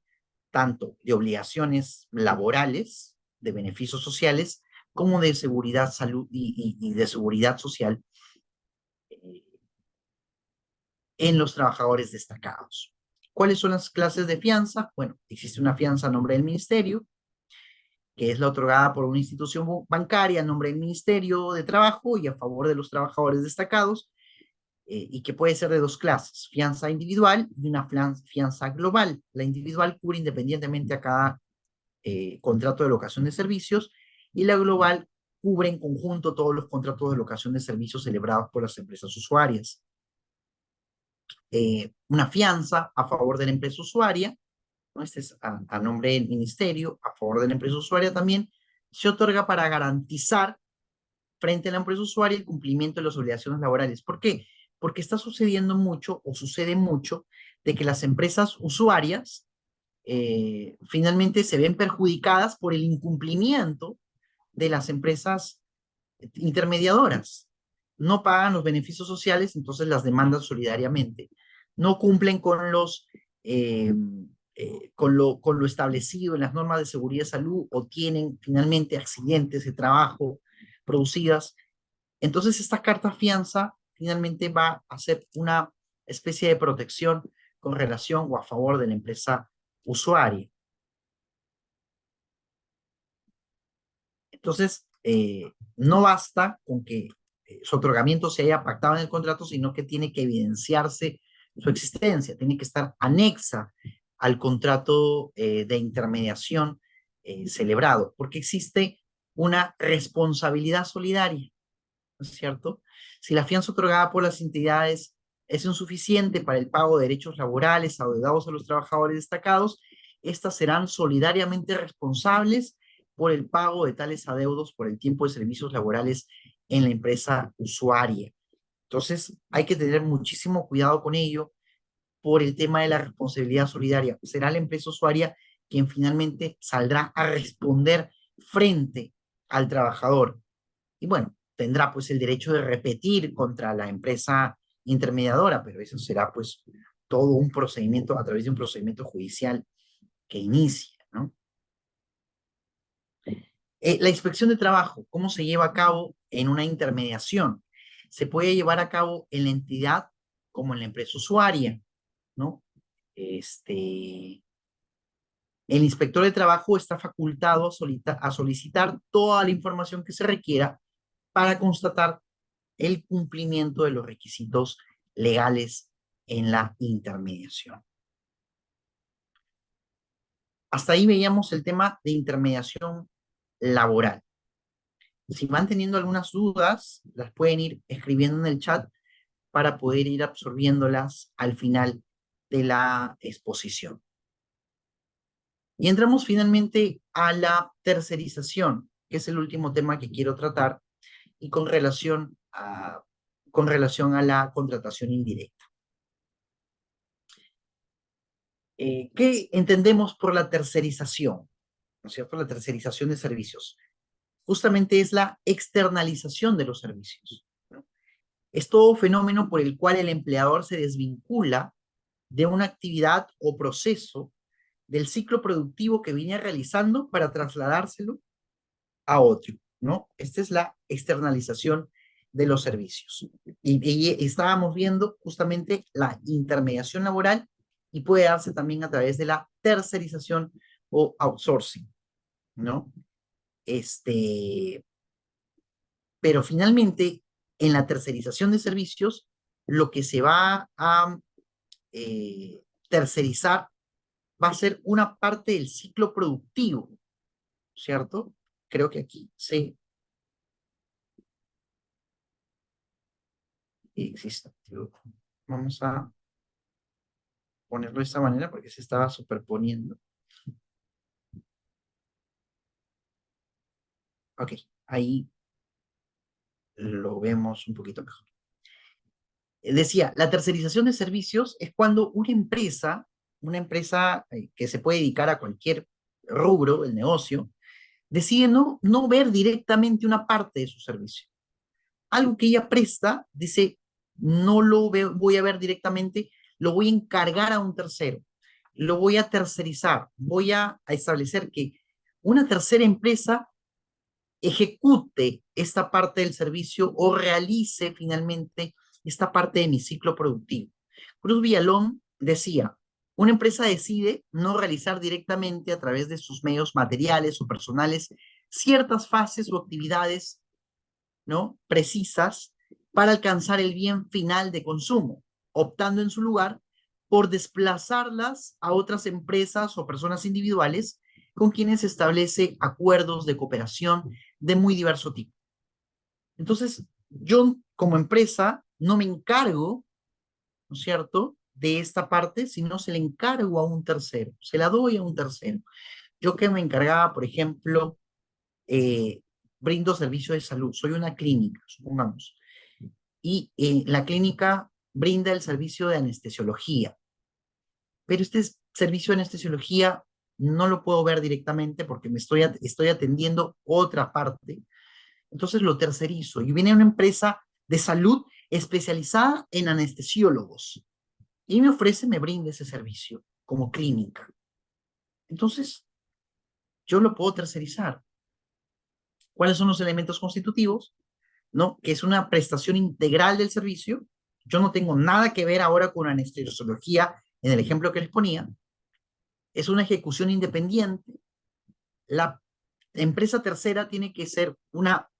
[SPEAKER 2] tanto de obligaciones laborales, de beneficios sociales, como de seguridad, salud y de seguridad social eh, en los trabajadores destacados. ¿Cuáles son las clases de fianza? Bueno, existe una fianza a nombre del ministerio, que es la otorgada por una institución bancaria a nombre del Ministerio de Trabajo y a favor de los trabajadores destacados, y que puede ser de dos clases, fianza individual y una fianza global. La individual cubre independientemente a cada contrato de locación de servicios y la global cubre en conjunto todos los contratos de locación de servicios celebrados por las empresas usuarias. Una fianza a favor de la empresa usuaria, ¿no? Este es a nombre del ministerio, a favor de la empresa usuaria también, se otorga para garantizar frente a la empresa usuaria el cumplimiento de las obligaciones laborales. ¿Por qué? Porque está sucediendo mucho o sucede mucho de que las empresas usuarias finalmente se ven perjudicadas por el incumplimiento de las empresas intermediadoras. No pagan los beneficios sociales, entonces las demandan solidariamente. No cumplen con lo establecido en las normas de seguridad y salud o tienen finalmente accidentes de trabajo producidas. Entonces esta carta fianza finalmente va a ser una especie de protección con relación o a favor de la empresa usuaria. Entonces, no basta con que su otorgamiento se haya pactado en el contrato, sino que tiene que evidenciarse su existencia, tiene que estar anexa al contrato de intermediación celebrado, porque existe una responsabilidad solidaria, ¿no es cierto? Si la fianza otorgada por las entidades es insuficiente para el pago de derechos laborales adeudados a los trabajadores destacados, estas serán solidariamente responsables por el pago de tales adeudos por el tiempo de servicios laborales en la empresa usuaria. Entonces, hay que tener muchísimo cuidado con ello por el tema de la responsabilidad solidaria. Será la empresa usuaria quien finalmente saldrá a responder frente al trabajador. Y bueno, tendrá pues el derecho de repetir contra la empresa intermediadora, pero eso será pues todo un procedimiento a través de un procedimiento judicial que inicia, ¿no? La inspección de trabajo, ¿cómo se lleva a cabo en una intermediación? Se puede llevar a cabo en la entidad como en la empresa usuaria, ¿no? El inspector de trabajo está facultado a solicitar toda la información que se requiera para constatar el cumplimiento de los requisitos legales en la intermediación. Hasta ahí veíamos el tema de intermediación laboral. Si van teniendo algunas dudas, las pueden ir escribiendo en el chat para poder ir absorbiéndolas al final de la exposición. Y entramos finalmente a la tercerización, que es el último tema que quiero tratar, y con relación a la contratación indirecta. ¿Qué entendemos por la tercerización? ¿No es cierto? La tercerización de servicios. Justamente es la externalización de los servicios, ¿no? Es todo fenómeno por el cual el empleador se desvincula de una actividad o proceso del ciclo productivo que viene realizando para trasladárselo a otro, ¿no? Esta es la externalización de los servicios. Y estábamos viendo justamente la intermediación laboral y puede darse también a través de la tercerización o outsourcing, ¿no? Pero finalmente, en la tercerización de servicios, lo que se va a tercerizar va a ser una parte del ciclo productivo, ¿cierto? Creo que aquí se existe. Vamos a ponerlo de esta manera porque se estaba superponiendo. Ok, ahí lo vemos un poquito mejor. Decía, la tercerización de servicios es cuando una empresa que se puede dedicar a cualquier rubro del negocio, decide no ver directamente una parte de su servicio. Algo que ella presta, dice, no lo voy a ver directamente, lo voy a encargar a un tercero, lo voy a tercerizar, voy a establecer que una tercera empresa ejecute esta parte del servicio o realice finalmente esta parte de mi ciclo productivo. Cruz Villalón decía, una empresa decide no realizar directamente a través de sus medios materiales o personales ciertas fases o actividades, ¿no?, precisas para alcanzar el bien final de consumo, optando en su lugar por desplazarlas a otras empresas o personas individuales con quienes establece acuerdos de cooperación de muy diverso tipo. Entonces, yo como empresa no me encargo, ¿no es cierto?, de esta parte, sino se le encargo a un tercero, se la doy a un tercero. Yo que me encargaba, por ejemplo, eh, brindo servicio de salud, soy una clínica, supongamos, y la clínica brinda el servicio de anestesiología, pero este servicio de anestesiología no lo puedo ver directamente porque estoy atendiendo otra parte, entonces lo tercerizo y viene una empresa de salud especializada en anestesiólogos y me brinda ese servicio como clínica. Entonces, yo lo puedo tercerizar. ¿Cuáles son los elementos constitutivos? ¿No? Que es una prestación integral del servicio. Yo no tengo nada que ver ahora con anestesiología en el ejemplo que les ponía. Es una ejecución independiente. La empresa tercera tiene que ser una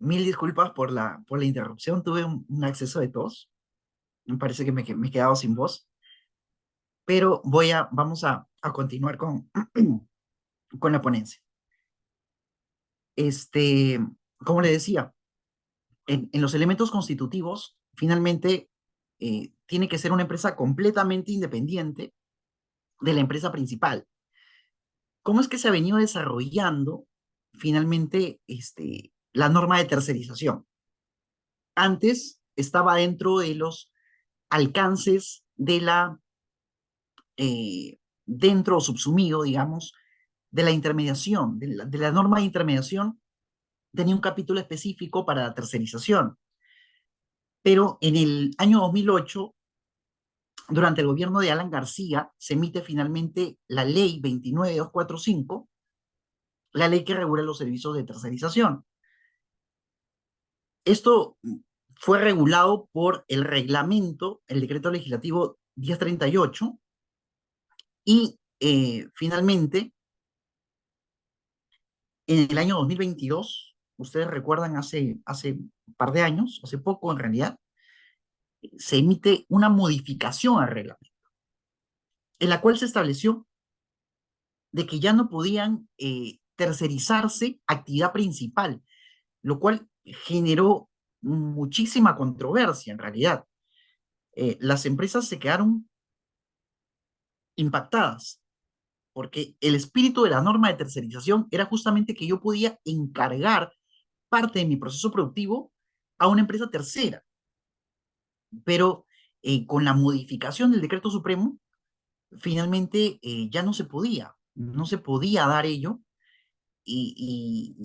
[SPEAKER 2] Mil disculpas por la interrupción, tuve un acceso de tos, me parece que me he quedado sin voz, pero vamos a continuar con la ponencia. Este, como le decía, en los elementos constitutivos, finalmente, tiene que ser una empresa completamente independiente de la empresa principal. ¿Cómo es que se ha venido desarrollando finalmente la norma de tercerización? Antes estaba dentro de los alcances dentro o subsumido, digamos, de la intermediación, de la norma de intermediación, tenía un capítulo específico para la tercerización. Pero en el año 2008, durante el gobierno de Alan García, se emite finalmente la ley 29245, la ley que regula los servicios de tercerización. Esto fue regulado por el reglamento, el decreto legislativo 1038, y finalmente, en el año 2022, ustedes recuerdan hace un par de años, hace poco en realidad, se emite una modificación al reglamento, en la cual se estableció de que ya no podían tercerizarse actividad principal, lo cual generó muchísima controversia en realidad. Las empresas se quedaron impactadas porque el espíritu de la norma de tercerización era justamente que yo podía encargar parte de mi proceso productivo a una empresa tercera, pero con la modificación del decreto supremo, finalmente ya no se podía dar ello y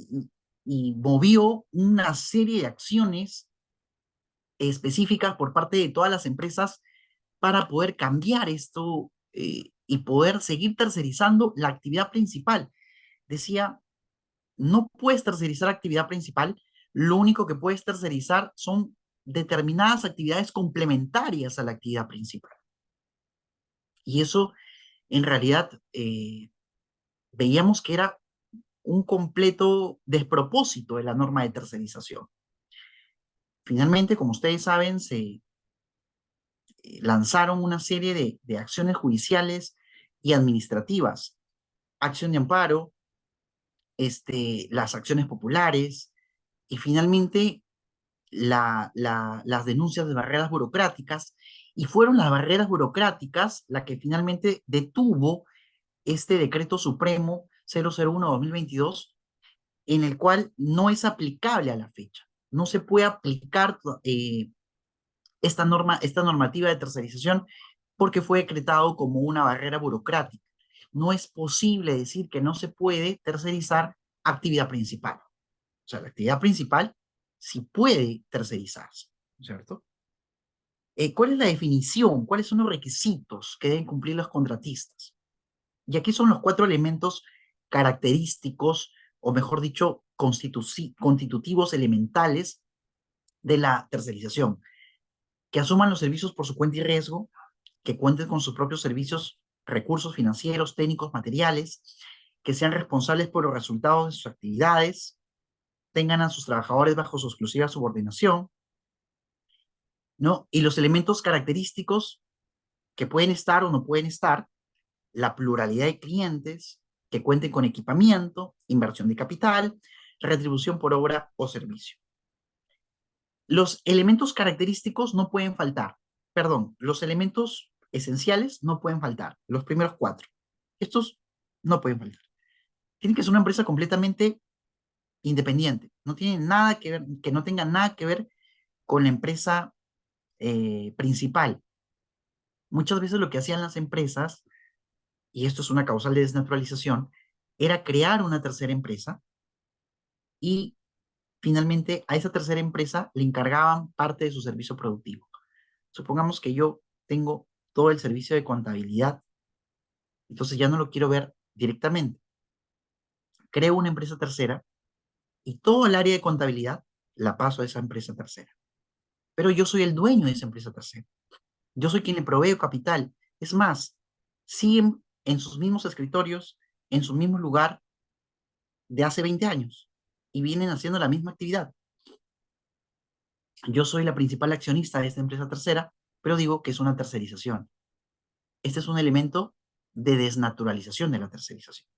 [SPEAKER 2] movió una serie de acciones específicas por parte de todas las empresas para poder cambiar esto y poder seguir tercerizando la actividad principal. Decía, no puedes tercerizar actividad principal, lo único que puedes tercerizar son determinadas actividades complementarias a la actividad principal. Y eso, en realidad, veíamos que era un completo despropósito de la norma de tercerización. Finalmente, como ustedes saben, se lanzaron una serie de acciones judiciales y administrativas, acción de amparo, las acciones populares y finalmente las denuncias de barreras burocráticas, y fueron las barreras burocráticas la que finalmente detuvo este decreto supremo 001-2022, en el cual no es aplicable a la fecha. No se puede aplicar esta normativa de tercerización porque fue decretado como una barrera burocrática. No es posible decir que no se puede tercerizar actividad principal. O sea, la actividad principal sí puede tercerizarse, ¿cierto? ¿Cuál es la definición? ¿Cuáles son los requisitos que deben cumplir los contratistas? Y aquí son los 4 elementos característicos, o mejor dicho, constitutivos elementales de la tercerización: que asuman los servicios por su cuenta y riesgo, que cuenten con sus propios servicios, recursos financieros, técnicos, materiales, que sean responsables por los resultados de sus actividades, tengan a sus trabajadores bajo su exclusiva subordinación, ¿no? Y los elementos característicos que pueden estar o no pueden estar: la pluralidad de clientes, que cuenten con equipamiento, inversión de capital, retribución por obra o servicio. Los elementos característicos no pueden faltar, perdón, los elementos esenciales no pueden faltar, los primeros 4. Estos no pueden faltar. Tiene que ser una empresa completamente independiente, no tiene nada que ver, que no tenga nada que ver con la empresa principal. Muchas veces lo que hacían las empresas, y esto es una causal de desnaturalización, era crear una tercera empresa y finalmente a esa tercera empresa le encargaban parte de su servicio productivo. Supongamos que yo tengo todo el servicio de contabilidad, entonces ya no lo quiero ver directamente. Creo una empresa tercera y todo el área de contabilidad la paso a esa empresa tercera. Pero yo soy el dueño de esa empresa tercera. Yo soy quien le provee capital. Es más, siguen en sus mismos escritorios, en su mismo lugar de hace 20 años y vienen haciendo la misma actividad. Yo soy la principal accionista de esta empresa tercera, pero digo que es una tercerización. Este es un elemento de desnaturalización de la tercerización.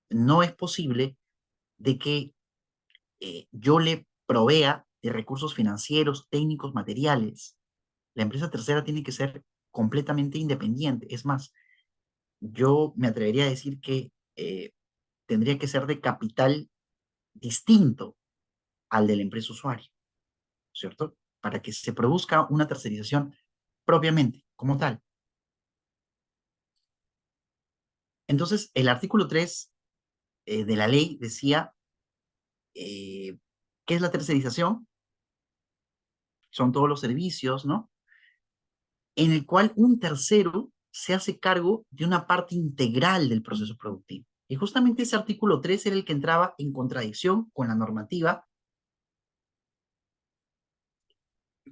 [SPEAKER 2] No es posible de que yo le provea de recursos financieros, técnicos, materiales. La empresa tercera tiene que ser completamente independiente. Es más, yo me atrevería a decir que tendría que ser de capital distinto al de la empresa usuaria, ¿cierto? Para que se produzca una tercerización propiamente, como tal. Entonces, el artículo 3 de la ley decía, ¿qué es la tercerización? Son todos los servicios, ¿no? En el cual un tercero se hace cargo de una parte integral del proceso productivo. Y justamente ese artículo 3 era el que entraba en contradicción con la normativa,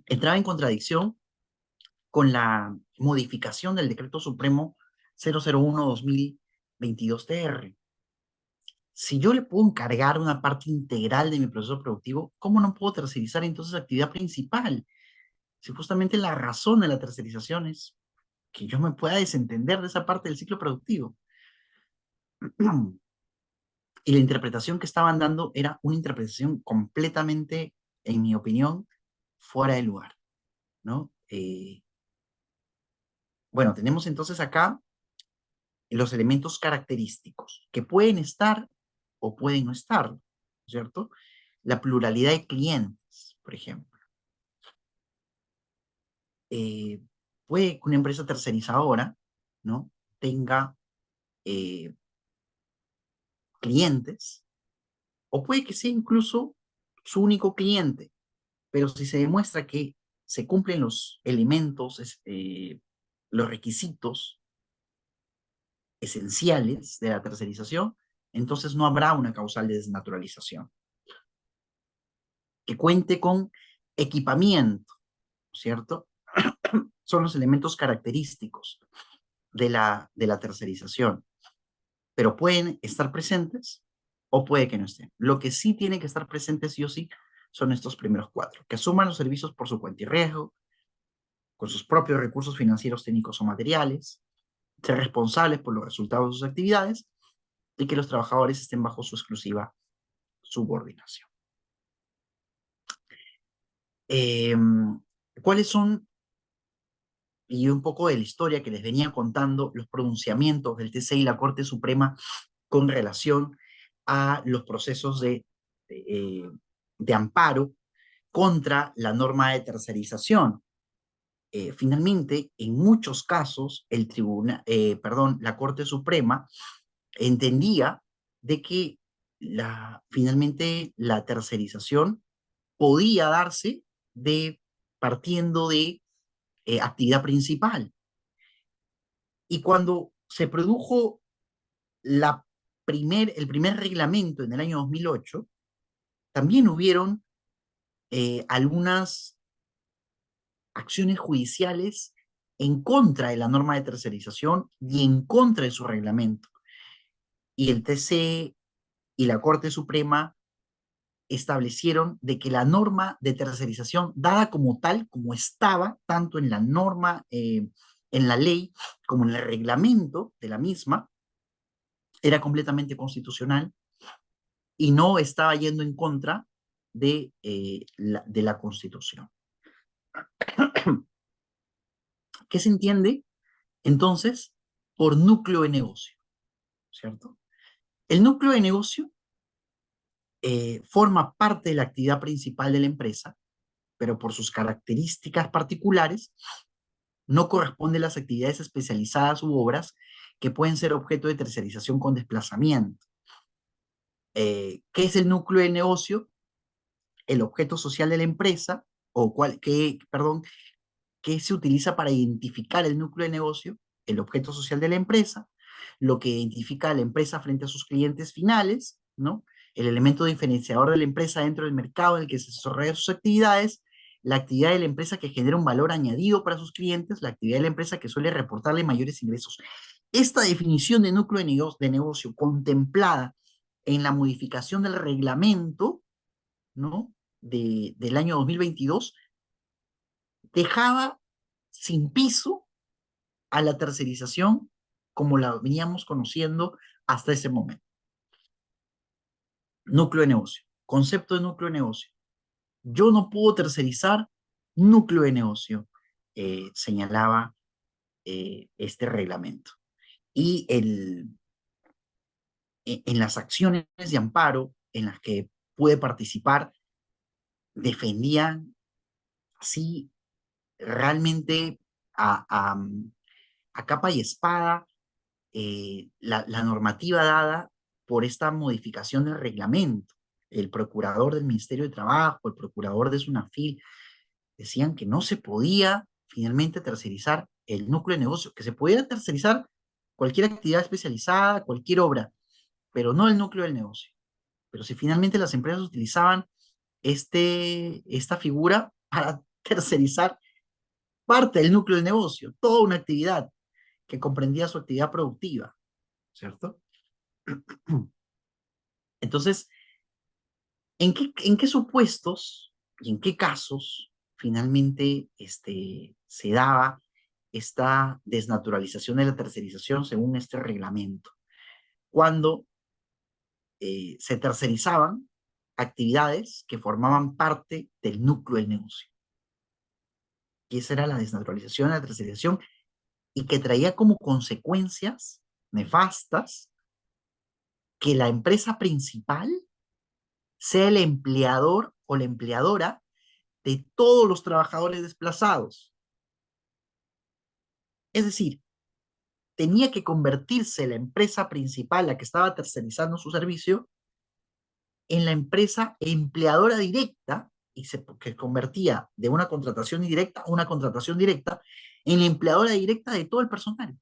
[SPEAKER 2] entraba en contradicción con la modificación del Decreto Supremo 001-2022-TR. Si yo le puedo encargar una parte integral de mi proceso productivo, ¿cómo no puedo tercerizar entonces la actividad principal? Si justamente la razón de la tercerización es que yo me pueda desentender de esa parte del ciclo productivo. Y la interpretación que estaban dando era una interpretación completamente, en mi opinión, fuera de lugar, ¿no? Bueno, tenemos entonces acá los elementos característicos que pueden estar o pueden no estar, ¿cierto? La pluralidad de clientes, por ejemplo. Eh, Puede que una empresa tercerizadora, ¿no? Tenga eh, clientes, o puede que sea incluso su único cliente, pero si se demuestra que se cumplen los elementos, los requisitos esenciales de la tercerización, entonces no habrá una causal de desnaturalización. Que cuente con equipamiento, ¿cierto? Son los elementos característicos de la tercerización, pero pueden estar presentes o puede que no estén. Lo que sí tiene que estar presente sí o sí son estos primeros cuatro, que asuman los servicios por su cuenta y riesgo, con sus propios recursos financieros, técnicos o materiales, ser responsables por los resultados de sus actividades y que los trabajadores estén bajo su exclusiva subordinación. Eh, ¿Cuáles son, y un poco de la historia que les venía contando, los pronunciamientos del TC y la Corte Suprema con relación a los procesos de amparo contra la norma de tercerización? Finalmente, en muchos casos, la Corte Suprema entendía de que finalmente la tercerización podía darse partiendo de actividad principal. Y cuando se produjo el primer reglamento en el año 2008, también hubieron algunas acciones judiciales en contra de la norma de tercerización y en contra de su reglamento. Y el TC y la Corte Suprema establecieron de que la norma de tercerización, dada como tal, como estaba, tanto en la norma, en la ley, como en el reglamento de la misma, era completamente constitucional y no estaba yendo en contra de la Constitución. ¿Qué se entiende entonces por núcleo de negocio? ¿Cierto? El núcleo de negocio forma parte de la actividad principal de la empresa, pero por sus características particulares no corresponde a las actividades especializadas u obras que pueden ser objeto de tercerización con desplazamiento. ¿Qué es el núcleo del negocio? El objeto social de la empresa, perdón, ¿qué se utiliza para identificar el núcleo de negocio? El objeto social de la empresa, lo que identifica a la empresa frente a sus clientes finales, ¿no? El elemento diferenciador de la empresa dentro del mercado en el que se desarrollan sus actividades, la actividad de la empresa que genera un valor añadido para sus clientes, la actividad de la empresa que suele reportarle mayores ingresos. Esta definición de núcleo de negocio contemplada en la modificación del reglamento, ¿no? Del año 2022, dejaba sin piso a la tercerización como la veníamos conociendo hasta ese momento. Núcleo de negocio. Concepto de núcleo de negocio. Yo no puedo tercerizar núcleo de negocio, señalaba este reglamento. Y en las acciones de amparo en las que pude participar, defendían así realmente a capa y espada la normativa dada por esta modificación del reglamento. El procurador del Ministerio de Trabajo, el procurador de SUNAFIL, decían que no se podía finalmente tercerizar el núcleo de negocio, que se podía tercerizar cualquier actividad especializada, cualquier obra, pero no el núcleo del negocio. Pero si finalmente las empresas utilizaban esta figura para tercerizar parte del núcleo del negocio, toda una actividad que comprendía su actividad productiva, ¿cierto? Entonces, ¿en qué supuestos y en qué casos finalmente se daba esta desnaturalización de la tercerización según este reglamento? Cuando se tercerizaban actividades que formaban parte del núcleo del negocio. Y esa era la desnaturalización, la tercerización, y que traía como consecuencias nefastas que la empresa principal sea el empleador o la empleadora de todos los trabajadores desplazados. Es decir, tenía que convertirse la empresa principal, la que estaba tercerizando su servicio, en la empresa empleadora directa y que convertía de una contratación indirecta a una contratación directa en la empleadora directa de todo el personal.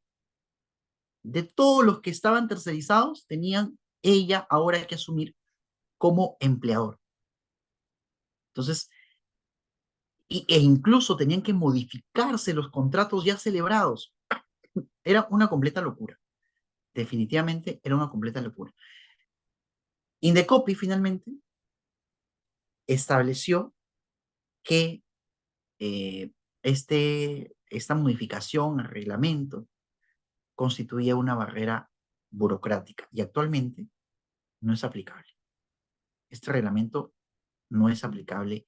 [SPEAKER 2] De todos los que estaban tercerizados, tenían ella ahora que asumir como empleador. Entonces, e incluso tenían que modificarse los contratos ya celebrados. Era una completa locura. Definitivamente era una completa locura. Indecopi finalmente estableció que eh, esta modificación al reglamento constituía una barrera burocrática y actualmente no es aplicable. Este reglamento no es aplicable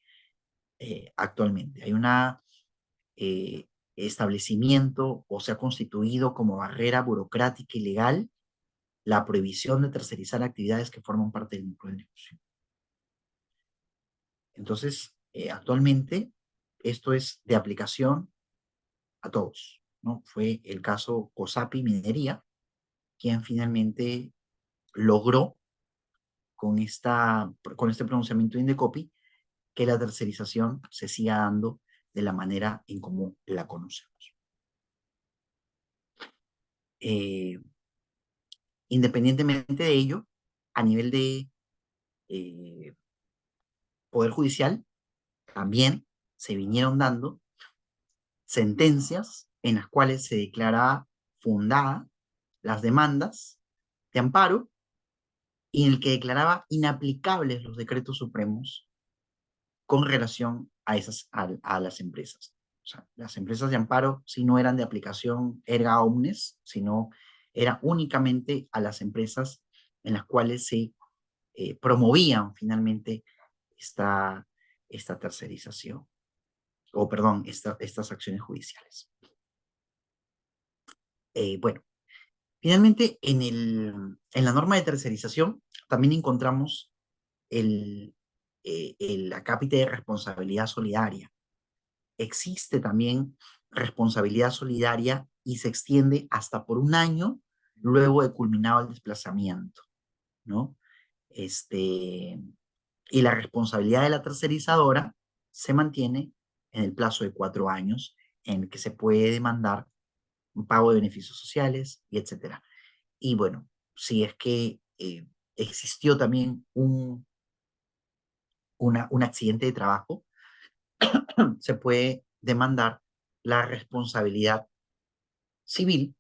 [SPEAKER 2] actualmente. Hay un establecimiento o se ha constituido como barrera burocrática y legal la prohibición de tercerizar actividades que forman parte del núcleo de negocio. Entonces, actualmente esto es de aplicación a todos, ¿no? Fue el caso COSAPI Minería, quien finalmente logró con este pronunciamiento de Indecopi que la tercerización se siga dando de la manera en cómo la conocemos. Eh, Independientemente de ello, a nivel de Poder Judicial, también se vinieron dando sentencias en las cuales se declaraba fundada las demandas de amparo y en el que declaraba inaplicables los decretos supremos con relación a las empresas. O sea, las empresas de amparo sí no eran de aplicación erga omnes, sino era únicamente a las empresas en las cuales se promovían finalmente esta, esta tercerización, o perdón, estas acciones judiciales. Bueno, finalmente en la norma de tercerización también encontramos el acápite de responsabilidad solidaria. Existe también responsabilidad solidaria y se extiende hasta por un año luego de culminado el desplazamiento, ¿no? Y la responsabilidad de la tercerizadora se mantiene en el plazo de 4 años en el que se puede demandar un pago de beneficios sociales y etcétera. Y bueno, si es que existió también un accidente de trabajo, se puede demandar la responsabilidad civil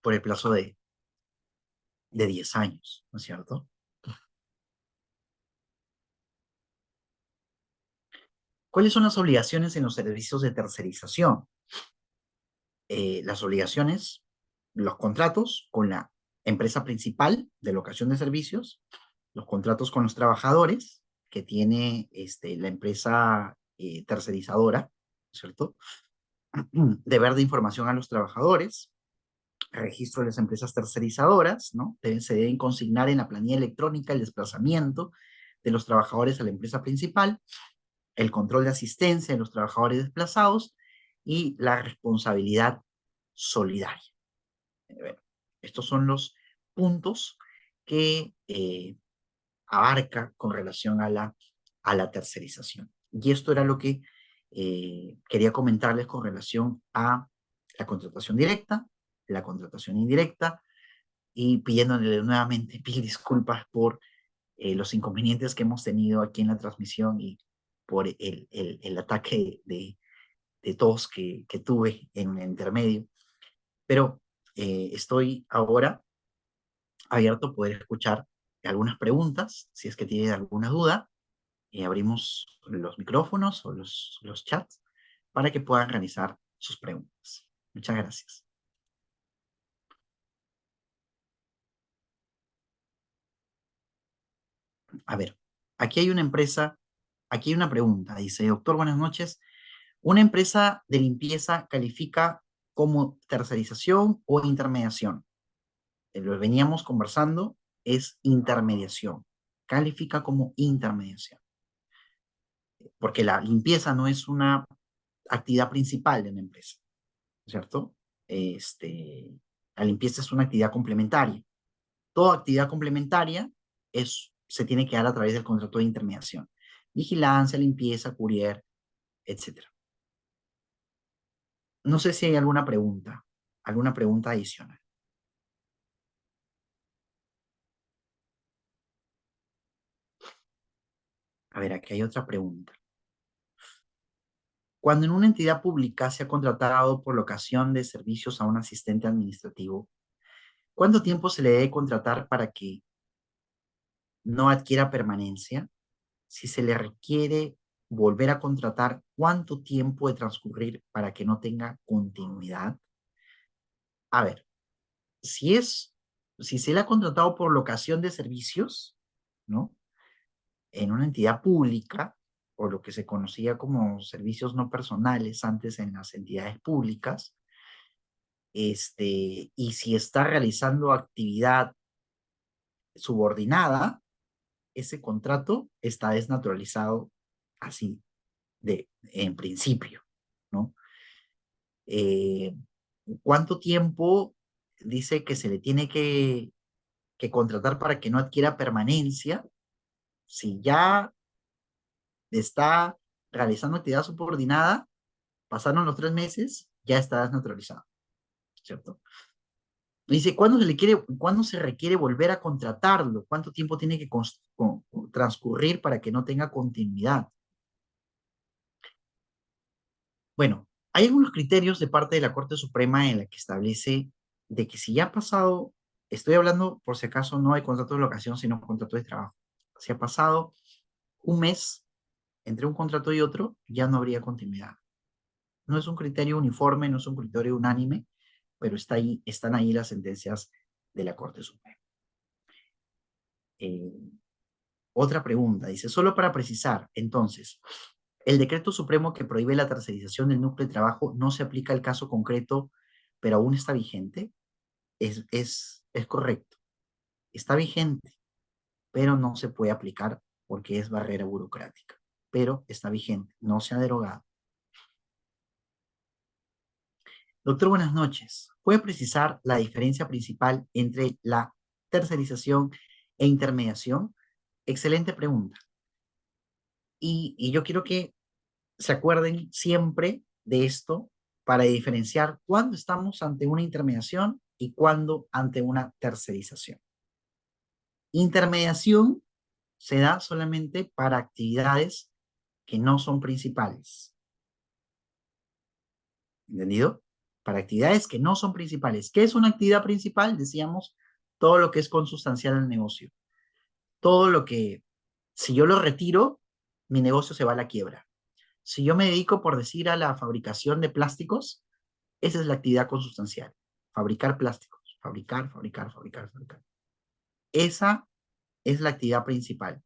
[SPEAKER 2] por el plazo de 10 años, ¿no es cierto? ¿Cuáles son las obligaciones en los servicios de tercerización? Las obligaciones, los contratos con la empresa principal de locación de servicios, los contratos con los trabajadores que tiene la empresa tercerizadora, ¿cierto? Deber de información a los trabajadores, registro de las empresas tercerizadoras, ¿no? Se deben consignar en la planilla electrónica el desplazamiento de los trabajadores a la empresa principal, el control de asistencia de los trabajadores desplazados y la responsabilidad solidaria. Bueno, estos son los puntos que abarca con relación a la tercerización. Y esto era lo que quería comentarles con relación a la contratación directa, la contratación indirecta, y pidiéndole nuevamente mil disculpas por los inconvenientes que hemos tenido aquí en la transmisión y por el ataque de tos que tuve en el intermedio. Pero estoy ahora abierto a poder escuchar algunas preguntas, si es que tienen alguna duda, abrimos los micrófonos o los chats para que puedan realizar sus preguntas. Muchas gracias. A ver, aquí hay una empresa, aquí hay una pregunta. Dice, doctor, buenas noches. ¿Una empresa de limpieza califica como tercerización o intermediación? Lo veníamos conversando, es intermediación. Califica como intermediación. Porque la limpieza no es una actividad principal de una empresa, ¿cierto? La limpieza es una actividad complementaria. Toda actividad complementaria se tiene que dar a través del contrato de intermediación. Vigilancia, limpieza, courier, etc. No sé si hay alguna pregunta adicional. A ver, aquí hay otra pregunta. Cuando en una entidad pública se ha contratado por locación de servicios a un asistente administrativo, ¿cuánto tiempo se le debe contratar para que no adquiera permanencia? Si se le requiere volver a contratar, ¿cuánto tiempo de transcurrir para que no tenga continuidad? A ver, si se le ha contratado por locación de servicios, ¿no? En una entidad pública, o lo que se conocía como servicios no personales antes en las entidades públicas, y si está realizando actividad subordinada, ese contrato está desnaturalizado así en principio, ¿no? Eh, ¿Cuánto tiempo dice que se le tiene que contratar para que no adquiera permanencia? Si ya está realizando actividad subordinada, pasaron los 3 meses, ya está desnaturalizado, ¿cierto? Dice, ¿cuándo se requiere volver a contratarlo? ¿Cuánto tiempo tiene que transcurrir para que no tenga continuidad? Bueno, hay algunos criterios de parte de la Corte Suprema en la que establece de que si ya ha pasado, estoy hablando por si acaso no de contrato de locación, sino contrato de trabajo. Si ha pasado un mes entre un contrato y otro, ya no habría continuidad. No es un criterio uniforme, no es un criterio unánime, pero están ahí las sentencias de la Corte Suprema. Eh, Otra pregunta, dice, solo para precisar, entonces, el decreto supremo que prohíbe la tercerización del núcleo de trabajo no se aplica al caso concreto, pero aún está vigente. Es correcto, está vigente, pero no se puede aplicar porque es barrera burocrática, pero está vigente, no se ha derogado. Doctor, buenas noches. ¿Puede precisar la diferencia principal entre la tercerización e intermediación? Excelente pregunta. Y yo quiero que se acuerden siempre de esto para diferenciar cuándo estamos ante una intermediación y cuándo ante una tercerización. Intermediación se da solamente para actividades que no son principales. ¿Entendido? Para actividades que no son principales. ¿Qué es una actividad principal? Decíamos, todo lo que es consustancial al negocio. Todo lo que, si yo lo retiro, mi negocio se va a la quiebra. Si yo me dedico, por decir, a la fabricación de plásticos, esa es la actividad consustancial. Fabricar plásticos. Fabricar, fabricar, fabricar, fabricar. Esa es la actividad principal.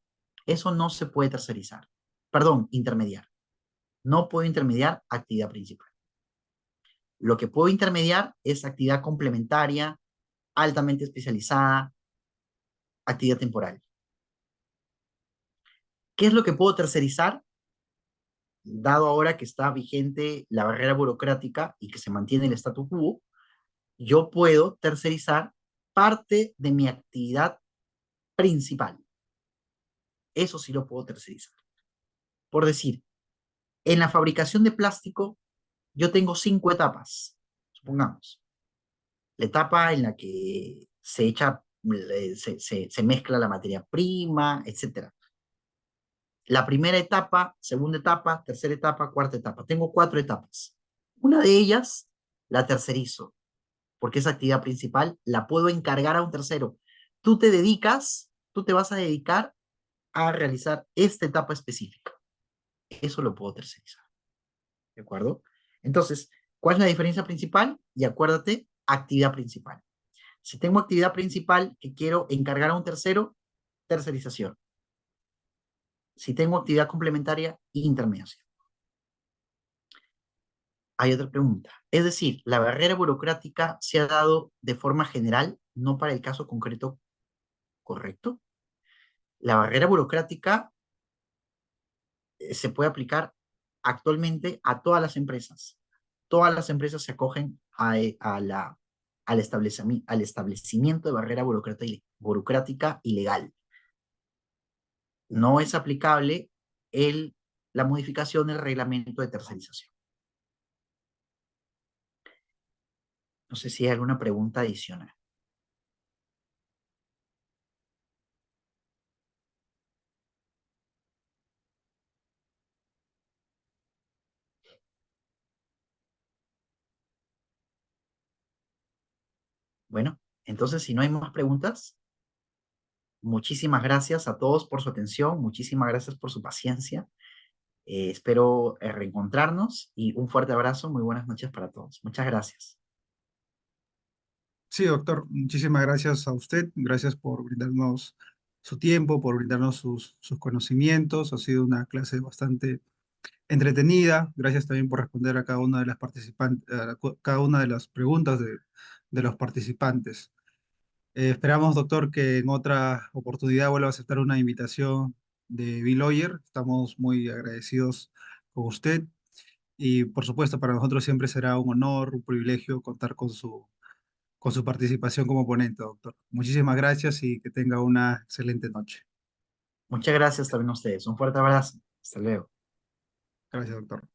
[SPEAKER 2] Eso no se puede tercerizar. Perdón, intermediar. No puedo intermediar actividad principal. Lo que puedo intermediar es actividad complementaria, altamente especializada, actividad temporal. ¿Qué es lo que puedo tercerizar? Dado ahora que está vigente la barrera burocrática y que se mantiene el statu quo, yo puedo tercerizar parte de mi actividad principal. Eso sí lo puedo tercerizar. Por decir, en la fabricación de plástico, yo tengo 5 etapas, supongamos. La etapa en la que se echa, se mezcla la materia prima, etcétera. La primera etapa, segunda etapa, tercera etapa, cuarta etapa. Tengo 4 etapas. Una de ellas la tercerizo, porque esa actividad principal la puedo encargar a un tercero. Tú te vas a dedicar a realizar esta etapa específica. Eso lo puedo tercerizar. ¿De acuerdo? Entonces, ¿cuál es la diferencia principal? Y acuérdate, actividad principal. Si tengo actividad principal que quiero encargar a un tercero, tercerización. Si tengo actividad complementaria, intermediación. Hay otra pregunta. Es decir, la barrera burocrática se ha dado de forma general, no para el caso concreto, ¿correcto? La barrera burocrática se puede aplicar actualmente a todas las empresas. Todas las empresas se acogen al establecimiento de barrera burocrática ilegal. No es aplicable la modificación del reglamento de tercerización. No sé si hay alguna pregunta adicional. Bueno, entonces si no hay más preguntas, muchísimas gracias a todos por su atención, muchísimas gracias por su paciencia. Espero reencontrarnos y un fuerte abrazo, muy buenas noches para todos. Muchas gracias.
[SPEAKER 1] Sí, doctor, muchísimas gracias a usted, gracias por brindarnos su tiempo, por brindarnos sus conocimientos. Ha sido una clase bastante entretenida. Gracias también por responder a cada una de las participantes, cada una de las preguntas de los participantes. Esperamos, doctor, que en otra oportunidad vuelva a aceptar una invitación de B-Lawyer. Estamos muy agradecidos con usted y, por supuesto, para nosotros siempre será un honor, un privilegio contar con su participación como ponente, doctor. Muchísimas gracias y que tenga una excelente noche.
[SPEAKER 2] Muchas gracias también a ustedes. Un fuerte abrazo. Hasta luego.
[SPEAKER 1] Gracias, doctor.